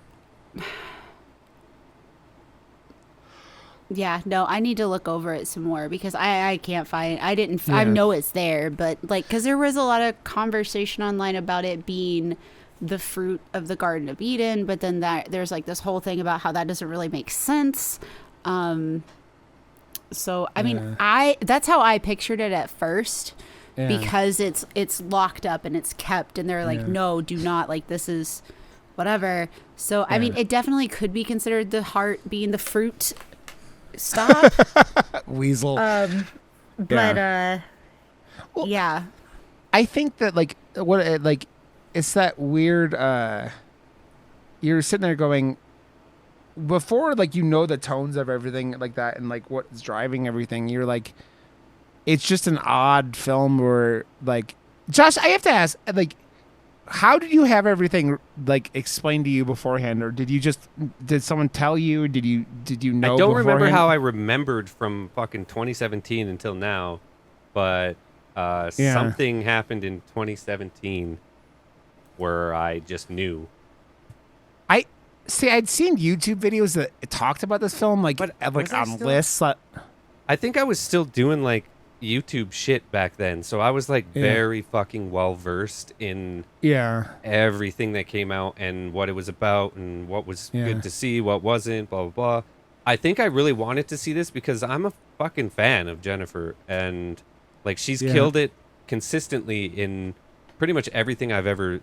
yeah, no, I need to look over it some more because I can't find. I know it's there, but like, because there was a lot of conversation online about it being the fruit of the Garden of Eden, but then there's like this whole thing about how that doesn't really make sense. So I mean, that's how I pictured it at first, because it's locked up and it's kept, and they're like, no, do not, like, this is whatever. So I mean, it definitely could be considered the heart being the fruit. Stop. Weasel. But well, yeah. I think that like it's that weird you're sitting there going, before, like, you know, the tones of everything like that and like what's driving everything, you're like, it's just an odd film where, like, Josh, I have to ask, like, how did you have everything like explained to you beforehand, or did someone tell you? Did you know? I don't beforehand? remember how I remembered from fucking 2017 until now, but something happened in 2017 where I just knew. I'd seen YouTube videos that talked about this film, like on lists. I think I was still doing like YouTube shit back then, so I was like very fucking well versed in everything that came out and what it was about and what was good to see, what wasn't, blah blah blah. I think I really wanted to see this because I'm a fucking fan of Jennifer, and like, she's killed it consistently in pretty much everything I've ever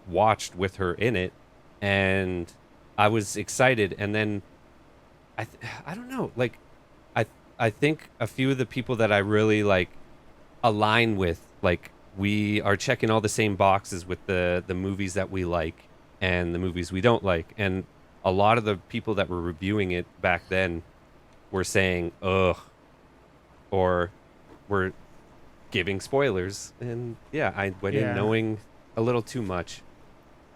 watched with her in it, and I was excited. And then I don't know, like, I think a few of the people that I really like align with, like, we are checking all the same boxes with the movies that we like and the movies we don't like. And a lot of the people that were reviewing it back then were saying, ugh, or were giving spoilers. And yeah, I went in knowing a little too much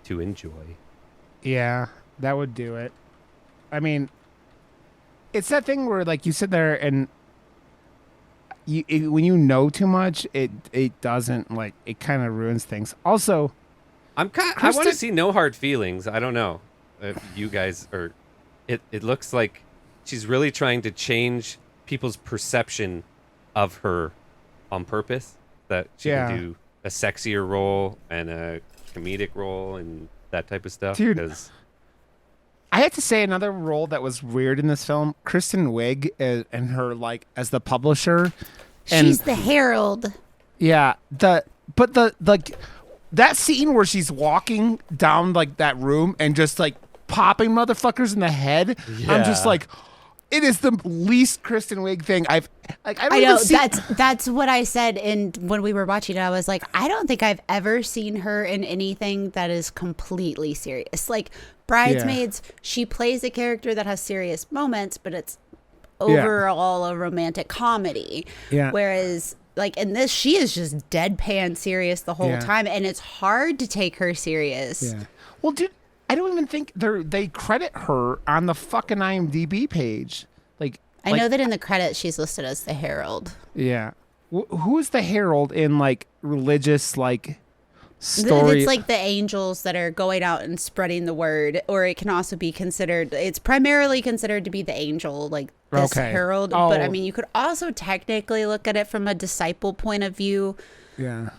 to enjoy. Yeah, that would do it. I mean, it's that thing where like you sit there and when you know too much, it doesn't like it kind of ruins things. Also, I want to see no hard feelings. I don't know if you guys are. It looks like she's really trying to change people's perception of her on purpose. That she can do a sexier role and a comedic role and that type of stuff. Dude, 'cause I have to say another role that was weird in this film, Kristen Wiig and her like as the publisher. She's the herald. Yeah, that scene where she's walking down like that room and just like popping motherfuckers in the head. Yeah. I'm just like, it is the least Kristen Wiig thing I've like. I know that's what I said when we were watching it. I was like, I don't think I've ever seen her in anything that is completely serious. Like Bridesmaids, she plays a character that has serious moments, but it's overall a romantic comedy. Yeah. Whereas like in this, she is just deadpan serious the whole time, and it's hard to take her serious. Yeah. Well, dude, I don't even think they credit her on the fucking IMDb page. I know that in the credits she's listed as the herald. Yeah. Who is the herald in like religious like story? It's like the angels that are going out and spreading the word, or it can also be considered. It's primarily considered to be the angel, like this herald. Oh. But I mean, you could also technically look at it from a disciple point of view. Yeah.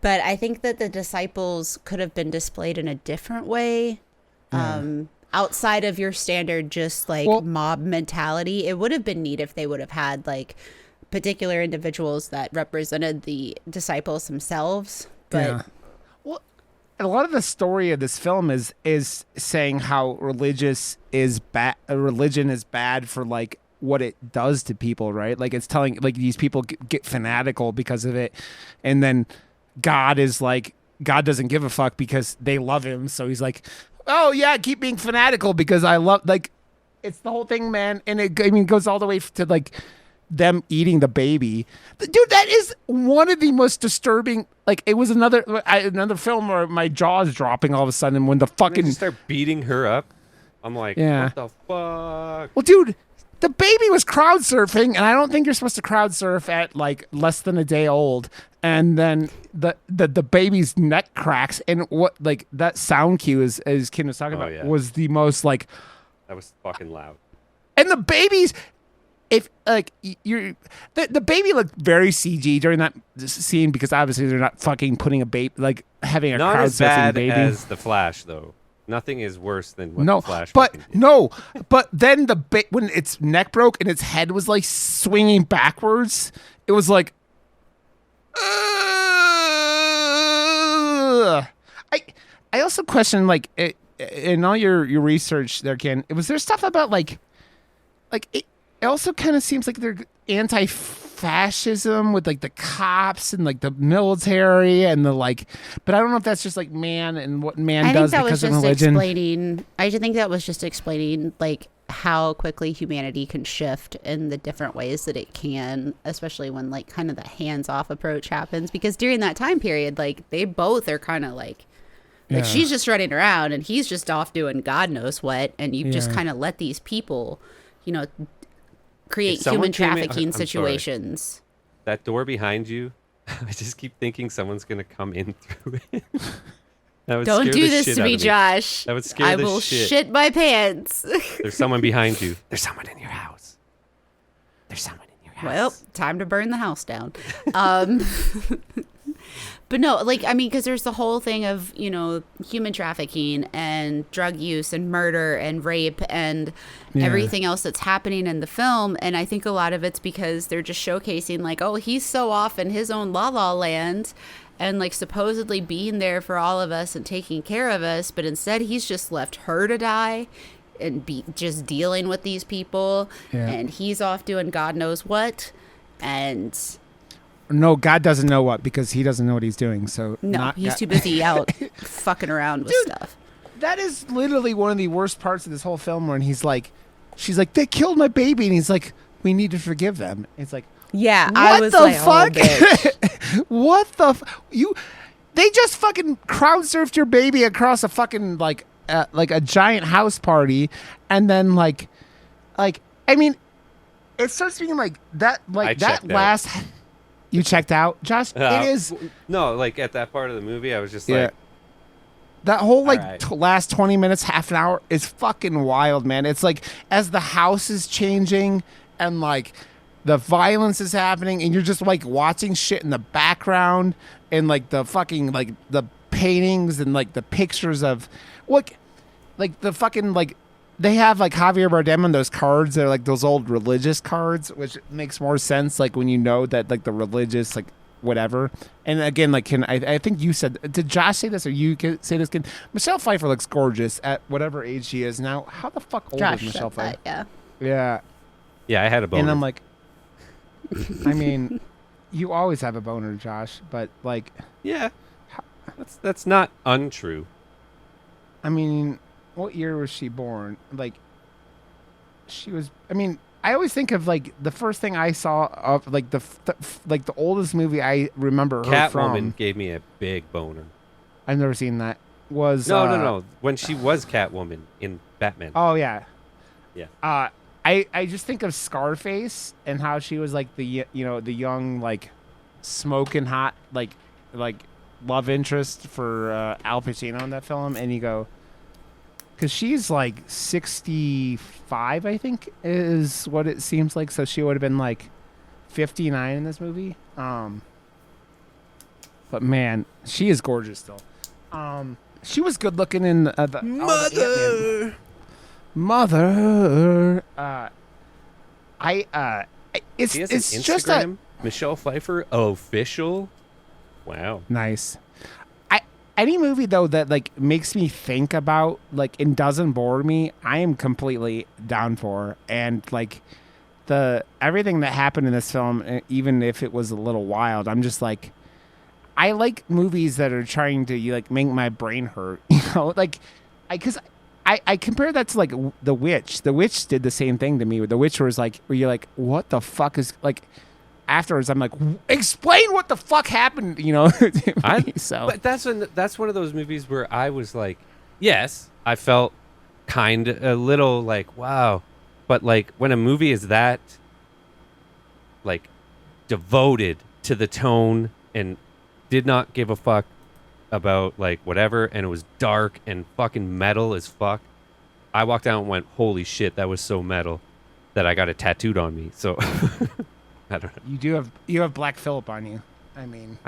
But I think that the disciples could have been displayed in a different way. Outside of your standard just like mob mentality. It would have been neat if they would have had like particular individuals that represented the disciples themselves. But a lot of the story of this film is saying how religion is bad for like what it does to people, right? Like it's telling like these people get fanatical because of it, and then God doesn't give a fuck because they love him, so he's like, oh yeah, keep being fanatical because I love, like, it's the whole thing, man. And it goes all the way to like them eating the baby. Dude, that is one of the most disturbing. Like, it was another film where my jaw is dropping all of a sudden when the fucking they start beating her up. I'm like, what the fuck? Well, dude, the baby was crowd surfing, and I don't think you're supposed to crowd surf at like less than a day old. And then the baby's neck cracks, and what like that sound cue as Kim was talking about was the most like that was fucking loud. And the babies, if like the baby looked very CG during that scene because obviously they're not fucking putting a baby like having a not crowd as bad surfing baby. As the Flash though. Nothing is worse than what the Flash. But then when its neck broke and its head was like swinging backwards, it was like. I also question like in all your research there, Ken. Was there stuff about like it also kind of seems like they're anti-fascism with like the cops and like the military and the like, but I don't know if that's just like man and what man does because of religion. I think that was just explaining like how quickly humanity can shift in the different ways that it can, especially when like kind of the hands-off approach happens, because during that time period like they both are kind of like she's just running around and he's just off doing God knows what, and you just kind of let these people, you know, create human trafficking situations. Sorry. That door behind you, I just keep thinking someone's gonna come in through it. Don't do this to me, Josh. That would scare I the will shit. shit my pants. There's someone behind you. There's someone in your house. There's someone in your house. Well, time to burn the house down. But no, like, I mean, because there's the whole thing of, you know, human trafficking and drug use and murder and rape and everything else that's happening in the film. And I think a lot of it's because they're just showcasing like, oh, he's so off in his own la la land and like supposedly being there for all of us and taking care of us. But instead, he's just left her to die and be just dealing with these people. Yeah. And he's off doing God knows what. And no, God doesn't know what, because he doesn't know what he's doing. So no, he's too busy out fucking around with stuff. That is literally one of the worst parts of this whole film when she's like, they killed my baby, and he's like, we need to forgive them. It's like, Yeah, what I was the like, fuck? oh, bitch. What the they just fucking crowd surfed your baby across a fucking like a giant house party, and then like I mean, it starts being like that last. You checked out, Josh? It is no, like at that part of the movie, I was just like, that whole like right. last 20 minutes, half an hour is fucking wild, man. It's like as the house is changing and like the violence is happening, and you're just like watching shit in the background, and like the fucking like the paintings and like the pictures of like the fucking like they have like Javier Bardem on those cards. They're like those old religious cards, which makes more sense like when you know that like the religious like whatever. And again, like I think you said, did Josh say this or you say this? Michelle Pfeiffer looks gorgeous at whatever age she is now. How the fuck old Josh is Michelle said Pfeiffer? that, yeah, I had a boner. And I'm like, I mean, you always have a boner, Josh, but like, yeah, that's not untrue. I mean, what year was she born? Like, she was. I mean, I always think of like the first thing I saw of like the oldest movie I remember her from. Catwoman gave me a big boner. I've never seen that. Was no. When she was Catwoman in Batman. Oh yeah. Yeah. I just think of Scarface and how she was like the the young like smoking hot like love interest for Al Pacino in that film, and you go, because she's like 65, I think is what it seems like, so she would have been like 59 in this movie. But man, she is gorgeous still. She was good looking in the Mother. It's She has it's an just Instagram, Michelle Pfeiffer official. Wow. Nice. Any movie though that like makes me think about like and doesn't bore me, I am completely down for. And like everything that happened in this film, even if it was a little wild, I'm just like, I like movies that are trying to like make my brain hurt. Like because I compare that to like The Witch. The Witch did the same thing to me. The Witch was like, where you're like, what the fuck is like. Afterwards, I'm like, explain what the fuck happened, to me, so. But that's one of those movies where I was like, yes, I felt a little like, wow. But like when a movie is that like devoted to the tone and did not give a fuck about like whatever, and it was dark and fucking metal as fuck, I walked out and went, holy shit, that was so metal that I got it tattooed on me. So I don't know. You have Black Phillip on you. I mean,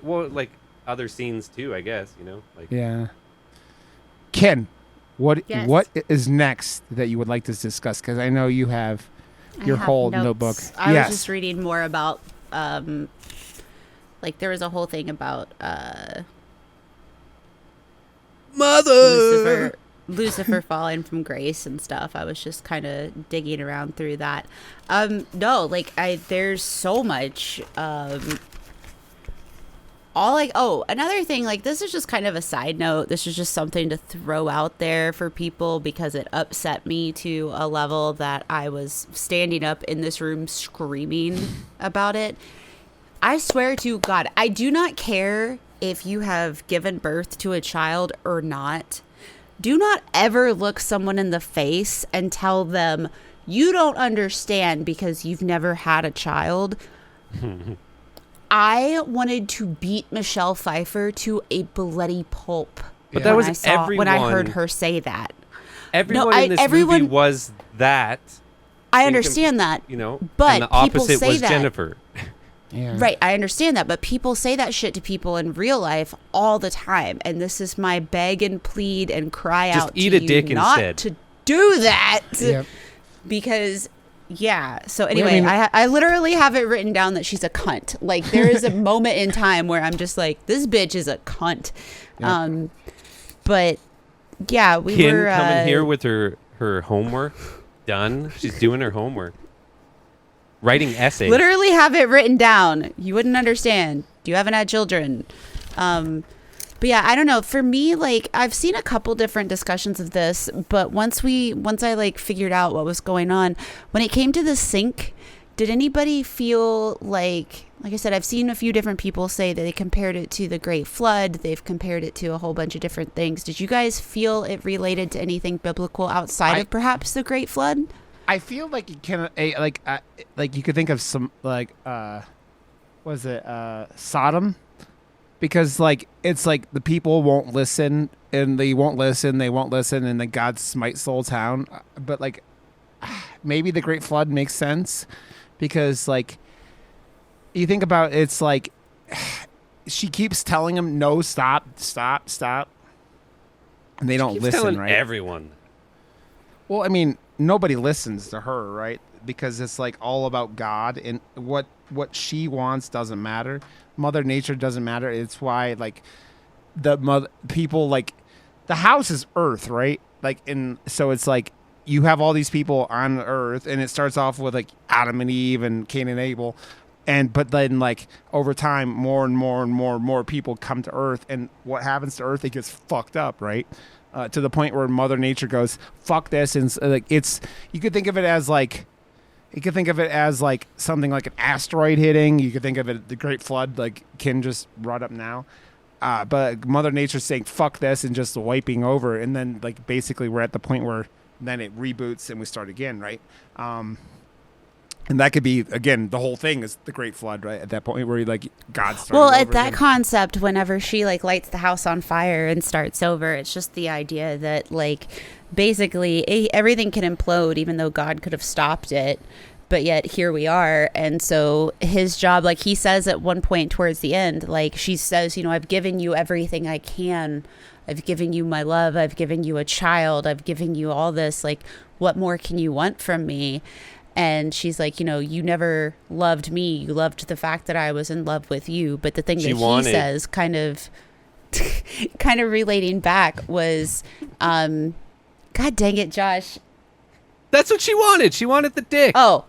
well, like other scenes too, I guess. Like yeah. Ken, what Yes. is next that you would like to discuss? Because I know you have your whole notes. notebook. I Yes. was just reading more about, like there was a whole thing about Lucifer falling from grace and stuff. I was just kind of digging around through that. No, like there's so much. Another thing, like this is just kind of a side note. This is just something to throw out there for people because it upset me to a level that I was standing up in this room screaming about it. I swear to God, I do not care if you have given birth to a child or not. Do not ever look someone in the face and tell them you don't understand because you've never had a child. I wanted to beat Michelle Pfeiffer to a bloody pulp. But that was when I heard her say that. Everyone in this movie was that. I understand that. But and the opposite people say was that. Jennifer. Yeah. Right, I understand that, but people say that shit to people in real life all the time, and this is my beg and plead and cry Just out eat to a you dick not instead. to do that. Yep. Because so anyway, I literally have it written down that she's a cunt. Like there is a moment in time where I'm just like, this bitch is a cunt. Yep. But yeah, we Kim were coming here with her homework done. She's doing her homework. Writing essays. Literally have it written down. You wouldn't understand. You haven't had children. But yeah, I don't know. For me, like I've seen a couple different discussions of this, but once I like figured out what was going on, when it came to the sink, did anybody feel like I said, I've seen a few different people say that they compared it to the Great Flood. They've compared it to a whole bunch of different things. Did you guys feel it related to anything biblical outside of perhaps the Great Flood? I feel like you can like you could think of some like was it Sodom, because like it's like the people won't listen and they won't listen and then God smites the whole town. But like maybe the Great Flood makes sense because like you think about it's like she keeps telling them no, stop, and they don't listen, telling right? Everyone. Well, I mean, nobody listens to her, right? Because it's like all about God, and what she wants doesn't matter. Mother Nature doesn't matter. It's why like people like the house is Earth, right? Like, and so it's like you have all these people on Earth, and it starts off with like Adam and Eve and Cain and Abel, but then like over time, more and more people come to Earth, and what happens to Earth? It gets fucked up, right? To the point where Mother Nature goes, fuck this, and like you could think of it as like something like an asteroid hitting. You could think of it the Great Flood, like Ken just brought up now. But Mother Nature's saying fuck this and just wiping over, and then like basically we're at the point where then it reboots and we start again, right? And that could be, again, the whole thing is the Great Flood, right? At that point where like God starts. Well, at that concept, whenever she like lights the house on fire and starts over, it's just the idea that like basically everything can implode, even though God could have stopped it. But yet here we are. And so his job, like he says at one point towards the end, like she says, you know, I've given you everything I can. I've given you my love. I've given you a child. I've given you all this. Like, what more can you want from me? And she's like, you know, you never loved me. You loved the fact that I was in love with you. But the thing that he says kind of relating back was, God dang it, Josh. That's what she wanted. She wanted the dick. Oh,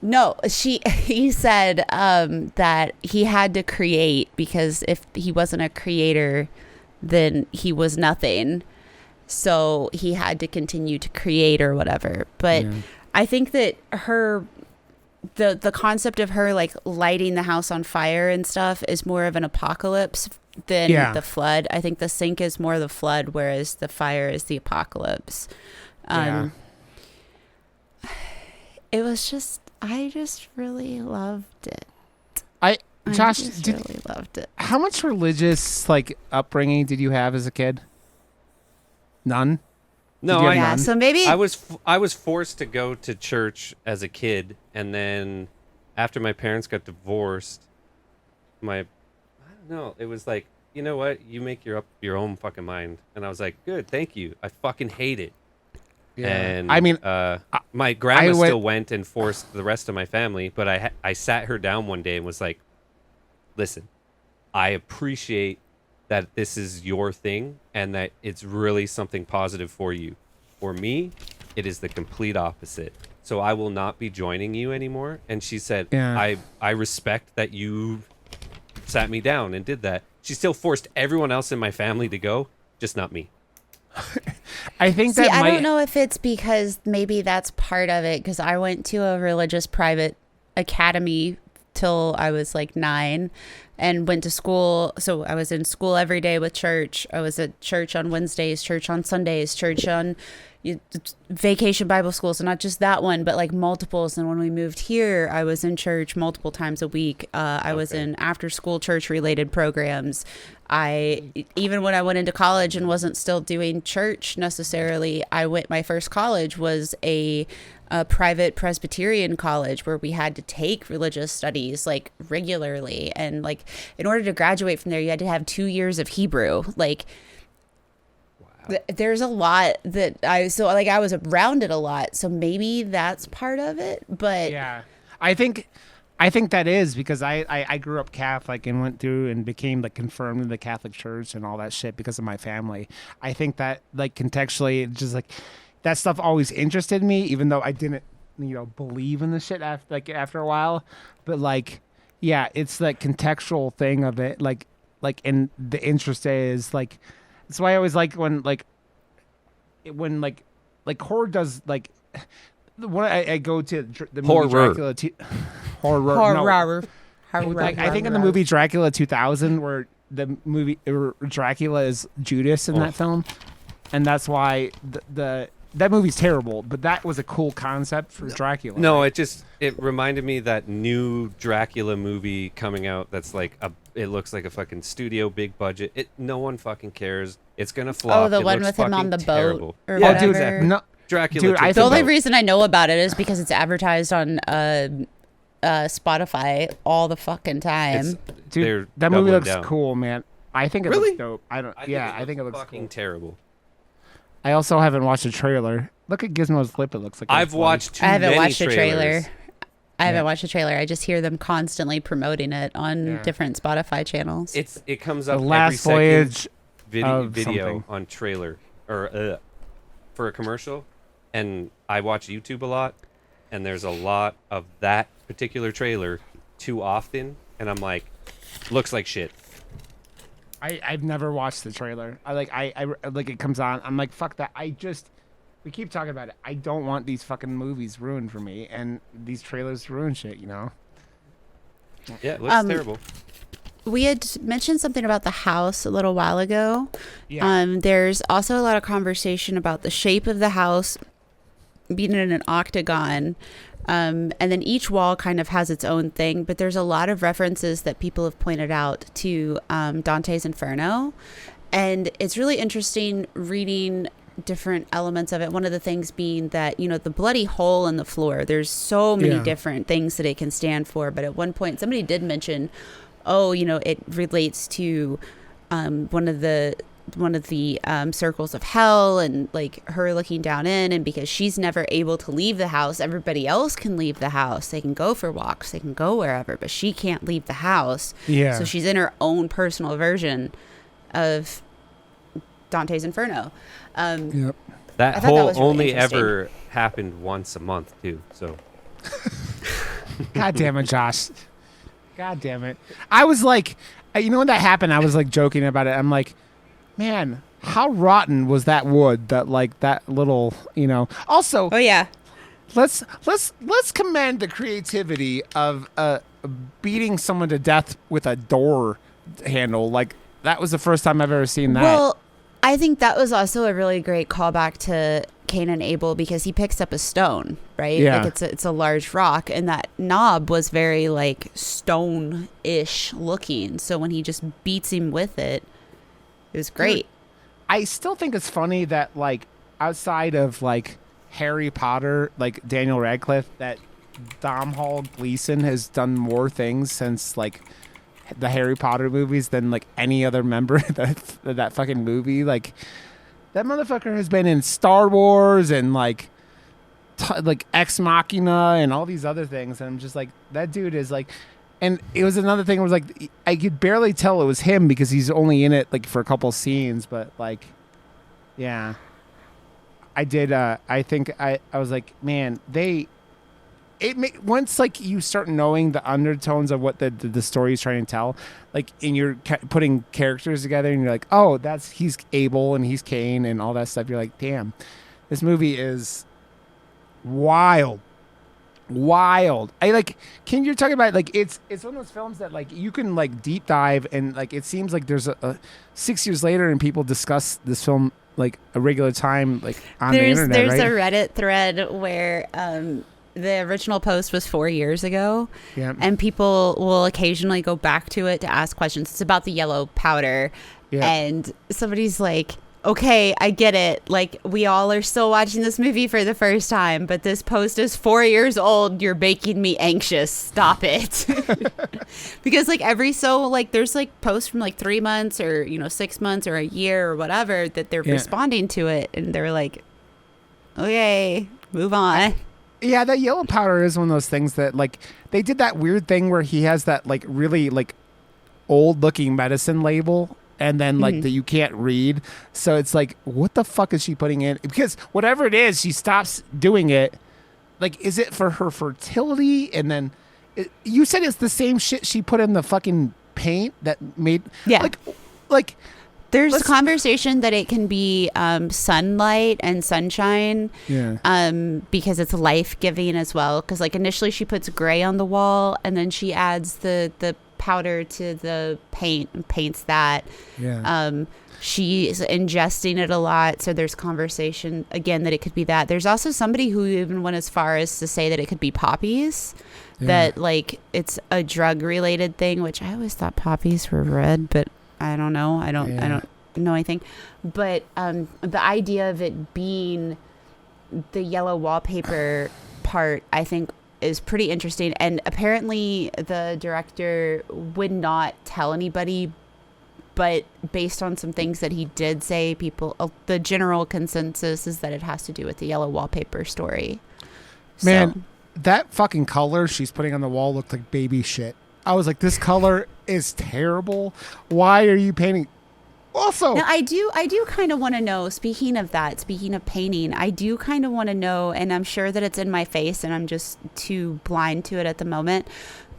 no. He said that he had to create because if he wasn't a creator, then he was nothing. So he had to continue to create or whatever. But yeah. I think that the concept of her like lighting the house on fire and stuff is more of an apocalypse than the flood. I think the sink is more the flood, whereas the fire is the apocalypse. It was just, I just really loved it. Josh, really loved it. How much religious like upbringing did you have as a kid? None. No, so maybe I was forced to go to church as a kid, and then after my parents got divorced, I don't know, it was like, you know what, you make your own fucking mind, and I was like, good, thank you. I fucking hate it. Yeah. And I mean, my grandma still went and forced the rest of my family, but I sat her down one day and was like, listen, I appreciate that this is your thing and that it's really something positive for you. For me, it is the complete opposite. So I will not be joining you anymore. And she said, I respect that you sat me down and did that. She still forced everyone else in my family to go, just not me. I think I don't know if it's because maybe that's part of it, because I went to a religious private academy till I was like 9 and went to school. So I was in school every day with church. I was at church on Wednesdays, church on Sundays, church on vacation Bible school. So not just that one, but like multiples. And when we moved here, I was in church multiple times a week. I was in after school church related programs. Even when I went into college and wasn't still doing church necessarily, my first college was a private Presbyterian college where we had to take religious studies like regularly. And like in order to graduate from there, you had to have 2 years of Hebrew. Like, there's a lot that I was around it a lot. So maybe that's part of it. But yeah, I think that is because I grew up Catholic and went through and became like confirmed in the Catholic Church and all that shit because of my family. I think that like contextually, just like that stuff always interested me, even though I didn't, believe in the shit after a while. But like, yeah, it's that contextual thing of it. Like, like, and the interest is like, that's why I always like when horror does like, when I go to the movie Horror. Dracula, horror, no. Horror. Like, I think in the movie Dracula 2000, where the movie Dracula is Judas in that film, and that's why that movie's terrible. But that was a cool concept for Dracula. No, it reminded me of that new Dracula movie coming out. That's like it looks like a fucking studio big budget. No one fucking cares. It's gonna flop. Oh, the it one looks with him on fucking the boat terrible. or Yeah, whatever. exactly. No, Dracula. Dude, took The only boat. reason I know about it is because it's advertised on Spotify all the fucking time. They're dude, that movie doubling looks down. cool, man. I think it Really? looks dope. I think it looks fucking cool. terrible. I also haven't watched a trailer. Look at Gizmo's lip. It looks like I've it's watched too I haven't many watched a trailer. trailers. I haven't watched a trailer. I just hear them constantly promoting it on different Spotify channels. It comes The up Last every Voyage second of video something. on trailer or for a commercial, and I watch YouTube a lot, and there's a lot of that particular trailer too often, and I'm like, looks like shit. I've never watched the trailer. I like it comes on. I'm like, fuck that. We keep talking about it. I don't want these fucking movies ruined for me, and these trailers ruin shit. You know. Yeah, it looks terrible. We had mentioned something about the house a little while ago. Yeah. There's also a lot of conversation about the shape of the house being in an octagon. And then each wall kind of has its own thing, but there's a lot of references that people have pointed out to Dante's Inferno. And it's really interesting reading different elements of it. One of the things being that, the bloody hole in the floor, there's so many different things that it can stand for. But at one point, somebody did mention, it relates to one of the circles of hell, and like her looking down in, and because she's never able to leave the house, everybody else can leave the house. They can go for walks, they can go wherever, but she can't leave the house. Yeah. So she's in her own personal version of Dante's Inferno. Yep. That I thought that whole was really only interesting. ever happened once a month too. So God damn it, Josh. God damn it. I was like, when that happened, I was like joking about it. I'm like, man, how rotten was that wood? That like that little, Also, Oh yeah. let's commend the creativity of beating someone to death with a door handle. Like, that was the first time I've ever seen that. Well, I think that was also a really great callback to Cain and Abel, because he picks up a stone, right? Yeah. Like it's a large rock, and that knob was very like stone-ish looking. So when he just beats him with it, it was great. I still think it's funny that, like, outside of like Harry Potter, like Daniel Radcliffe, that Domhnall Gleeson has done more things since like the Harry Potter movies than like any other member of that fucking movie. Like, that motherfucker has been in Star Wars and like Ex Machina and all these other things, and I'm just like, that dude is like. And it was another thing. It was like, I could barely tell it was him because he's only in it like for a couple scenes, but like, yeah, I did. I think I was like, man, once like you start knowing the undertones of what the story is trying to tell, like, and you're putting characters together, and you're like, oh, he's Abel and he's Cain and all that stuff. You're like, damn, this movie is wild. Can you talk about, like, it's one of those films that like you can like deep dive, and like it seems like there's a 6 years later and people discuss this film like a regular time, like on the internet. There's right? a Reddit thread where the original post was 4 years ago, Yeah. and people will occasionally go back to it to ask questions. It's about the yellow powder, Yeah. and somebody's like, okay, I get it. Like, we all are still watching this movie for the first time, but this post is 4 years old. You're making me anxious. Stop it. Because like there's like posts from like 3 months or 6 months or a year or whatever that they're responding to it, and they're like, okay, move on. Yeah, that yellow powder is one of those things that like they did that weird thing where he has that like really like old looking medicine label, and then like that you can't read. So it's like, what the fuck is she putting in? Because whatever it is, she stops doing it. Like, is it for her fertility? And then you said it's the same shit she put in the fucking paint that made Yeah. like There's conversation that it can be sunlight and sunshine, because it's life-giving as well. Because like initially she puts gray on the wall, and then she adds the powder to the paint and paints that. Yeah. She's ingesting it a lot, so there's conversation again that it could be that. There's also somebody who even went as far as to say that it could be poppies, that like it's a drug-related thing, which I always thought poppies were red, but I don't know. I don't know anything. But the idea of it being the yellow wallpaper part, I think, is pretty interesting. And apparently the director would not tell anybody, but based on some things that he did say, the general consensus is that it has to do with the yellow wallpaper story. Man, that fucking color she's putting on the wall looked like baby shit. I was like, this color is terrible. Why are you painting? Also, now, I do kind of want to know, speaking of painting, I do kind of want to know, and I'm sure that it's in my face and I'm just too blind to it at the moment,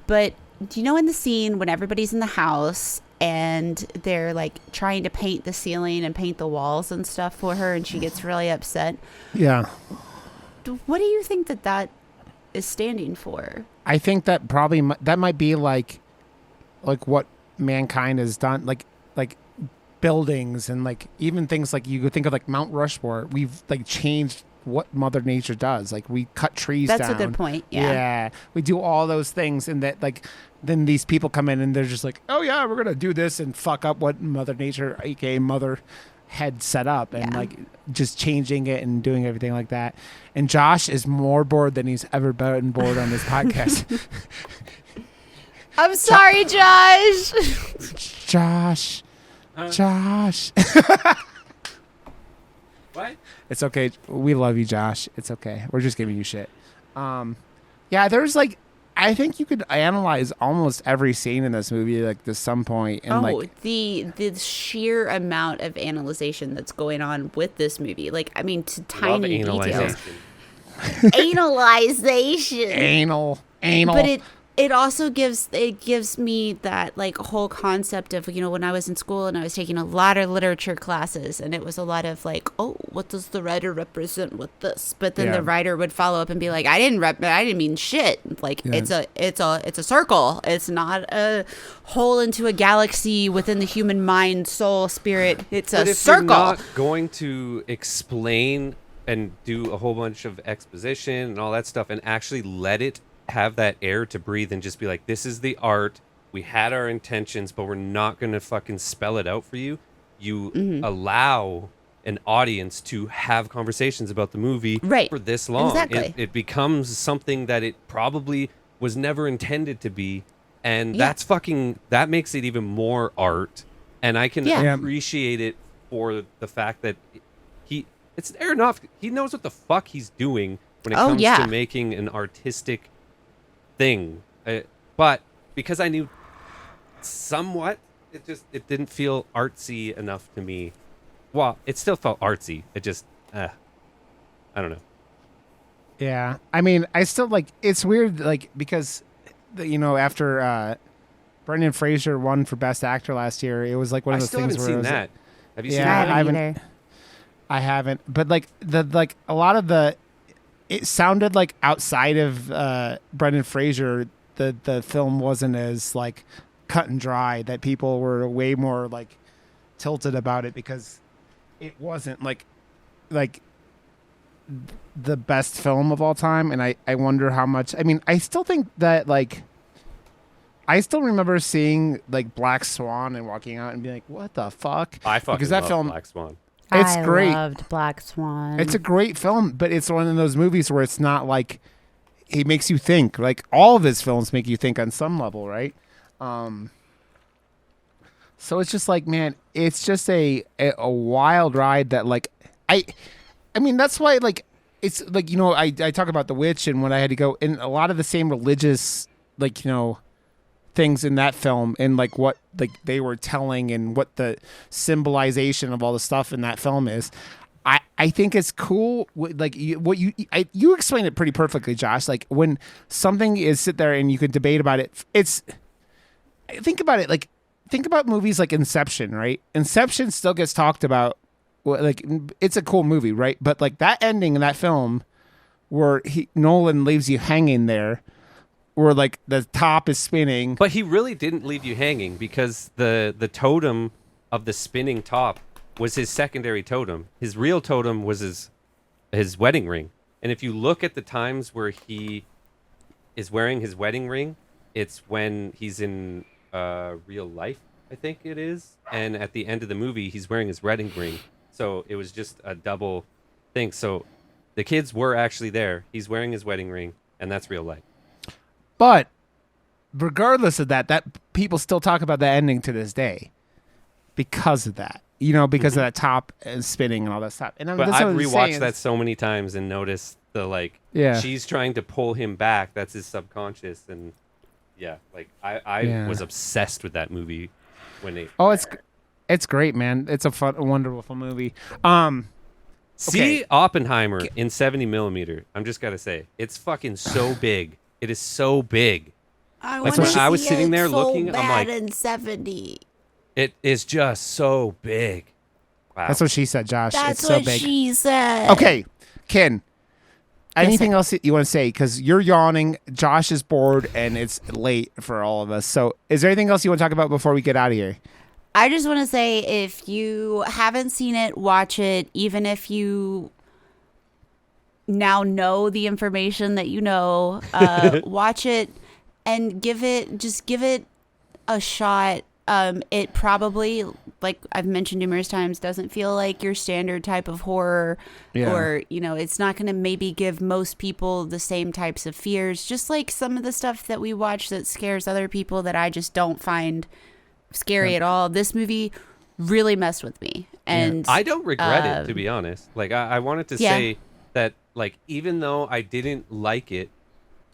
but do you know in the scene when everybody's in the house and they're like trying to paint the ceiling and paint the walls and stuff for her, and she gets really upset? Yeah. What do you think that is standing for? I think that probably that might be like what mankind has done, like buildings and like even things like you could think of like Mount Rushmore. We've like changed what Mother Nature does. Like we cut trees down. That's a good point. Yeah. We do all those things, and that like then these people come in and they're just like, oh yeah, we're gonna do this and fuck up what Mother Nature, aka Mother, had set up, and like just changing it and doing everything like that. And Josh is more bored than he's ever been bored on this podcast. I'm sorry, Josh. Josh. What? It's okay. We love you, Josh. It's okay. We're just giving you shit. Yeah, there's like, I think you could analyze almost every scene in this movie like to some point, and the sheer amount of analyzation that's going on with this movie. Like, I mean, to tiny details. Analyzation. Anal. But it also gives me that like whole concept of, you know, when I was in school and I was taking a lot of literature classes, and it was a lot of like, oh, what does the writer represent with this? But then the writer would follow up and be like, I didn't mean shit. Like it's a circle. It's not a hole into a galaxy within the human mind, soul, spirit. It's a circle. You're not going to explain and do a whole bunch of exposition and all that stuff and actually let it have that air to breathe and just be like, this is the art, we had our intentions, but we're not gonna fucking spell it out for you. You allow an audience to have conversations about the movie for this long. Exactly. It becomes something that it probably was never intended to be, and that makes it even more art. And I can appreciate it for the fact that it's Aronofsky. He knows what the fuck he's doing when it comes to making an artistic thing, but because I knew somewhat, it didn't feel artsy enough to me. Well, it still felt artsy. It just I don't know. Yeah, I mean, I still like, it's weird, like, because after Brendan Fraser won for Best Actor last year, it was like one of those things where I haven't seen that. Have you seen that? I haven't, but like a lot of it sounded like outside of Brendan Fraser, the film wasn't as like cut and dry, that people were way more like tilted about it because it wasn't like the best film of all time. And I wonder how much, I mean, I still think that like, I still remember seeing like Black Swan and walking out and being like, what the fuck? I fucking love Black Swan. It's great. I loved Black Swan. It's a great film, but it's one of those movies where it's not like, it makes you think. Like all of his films make you think on some level, right? So it's just like, man, it's just a wild ride that like, I mean, that's why like, it's like, I talk about The Witch and when I had to go, and a lot of the same religious, like, things in that film and like what like they were telling and what the symbolization of all the stuff in that film is. I think it's cool. Like you explained it pretty perfectly, Josh. Like when something is sit there and you could debate about it, it's think about it. Like, think about movies like Inception, right? Inception still gets talked about. Like, it's a cool movie, right? But like that ending in that film, where Nolan leaves you hanging there, where like the top is spinning. But he really didn't leave you hanging, because the totem of the spinning top was his secondary totem. His real totem was his wedding ring. And if you look at the times where he is wearing his wedding ring, it's when he's in real life, I think it is. And at the end of the movie, he's wearing his wedding ring. So it was just a double thing. So the kids were actually there. He's wearing his wedding ring, and that's real life. But regardless of that people still talk about that ending to this day because of that. You know, because of that top and spinning and all that stuff. And but I've rewatched that so many times and noticed the like, she's trying to pull him back. That's his subconscious. And yeah, like I was obsessed with that movie when it. Oh, it's great, man. It's a wonderful movie. See Oppenheimer in 70 millimeter. I'm just gotta say, it's fucking so big. It is so big. I was sitting there looking. I'm like, in 70. It is just so big. Wow. That's what she said, Josh. That's it's so what big. she said. Okay, Ken. Anything else you want to say? Because you're yawning, Josh is bored, and it's late for all of us. So is there anything else you want to talk about before we get out of here? I just want to say, if you haven't seen it, watch it. Even if you now know the information that you know, watch it and give it a shot. It probably, like I've mentioned numerous times, doesn't feel like your standard type of horror, or, you know, it's not going to maybe give most people the same types of fears, just like some of the stuff that we watch that scares other people that I just don't find scary at all. This movie really messed with me, and I don't regret it, to be honest. Like, I wanted to say that, like, even though I didn't like it,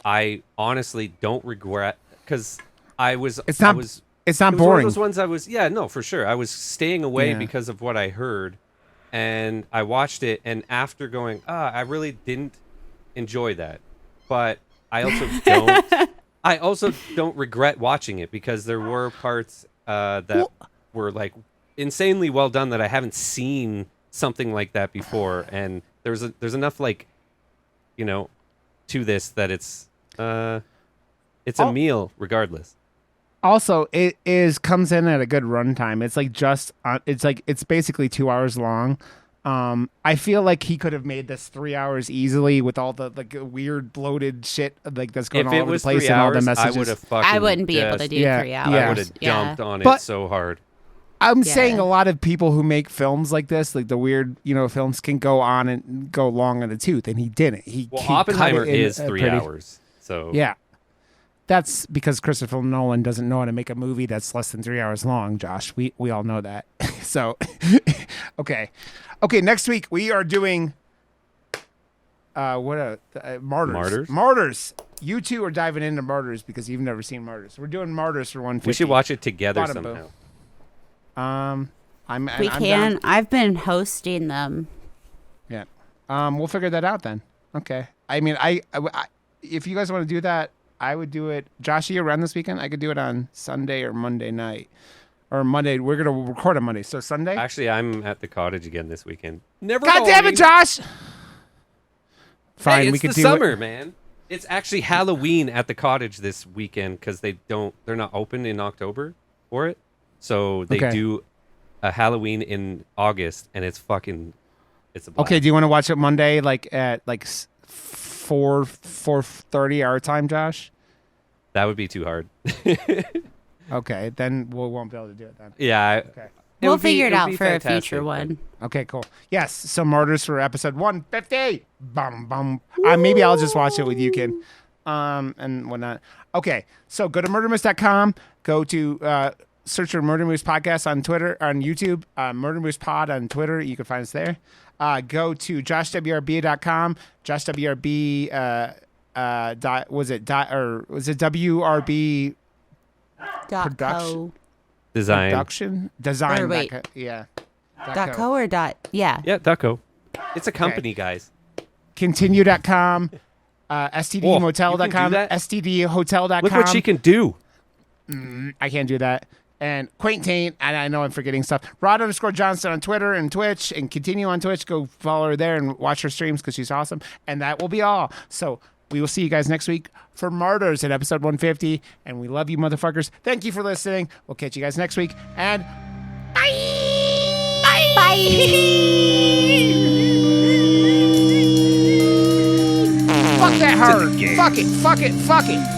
I honestly don't regret, because It's not boring. One of those ones for sure. I was staying away because of what I heard, and I watched it, and after going, I really didn't enjoy that. But I also don't regret watching it, because there were parts that were like insanely well done that I haven't seen something like that before, and there's enough, like, you know, to this that it's a meal regardless. Also, it comes in at a good runtime. It's like it's basically 2 hours long. I feel like he could have made this 3 hours easily with all the like weird bloated shit like that's going all over the place and all the messages. I wouldn't be able to do 3 hours. I would have jumped on it so hard. I'm saying a lot of people who make films like this, like the weird, you know, films can go on and go long in the tooth, and he didn't. He Oppenheimer is 3 hours. So yeah. That's because Christopher Nolan doesn't know how to make a movie that's less than 3 hours long, Josh. We all know that. So, okay. Next week we are doing Martyrs. Martyrs. You two are diving into Martyrs because you've never seen Martyrs. We're doing Martyrs for 150. We should watch it together somehow. We can. Down. I've been hosting them. Yeah. We'll figure that out then. Okay. I mean, I if you guys want to do that, I would do it. Josh, are you around this weekend? I could do it on Sunday or Monday night. Or Monday. We're going to record on Monday. So Sunday? Actually, I'm at the cottage again this weekend. God damn it, Josh! Fine, hey, we could do it. It's the summer, man. It's actually Halloween at the cottage this weekend because they're not open in October for it. So they do a Halloween in August, and it's a blast. Okay, do you want to watch it Monday, like at like 4:30 our time, Josh? That would be too hard. Okay, then we won't be able to do it then. Yeah. Okay. We'll figure it out for a future one. Okay, cool. Yes, so Martyrs for episode 150. Bum bum. Maybe I'll just watch it with you, kid. And whatnot. Okay, so go to murdermoose.com. Go to search for Murder Moose Podcast on Twitter, on YouTube. Murder Moose Pod on Twitter. You can find us there. Go to joshwrb.com. joshwrb was it WRB production design or wait. .co or .co. It's a company, guys. Kintinue.com, stdmotel.com, stdhotel.com. Look what she can do. I can't do that. And Quaintain, and I know I'm forgetting stuff. Rod_Johnston on Twitter and Twitch, and Kintinue on Twitch. Go follow her there and watch her streams because she's awesome. And that will be all. So we will see you guys next week for Martyrs at episode 150. And we love you, motherfuckers. Thank you for listening. We'll catch you guys next week. And bye. Bye. Fuck that hard. Fuck it.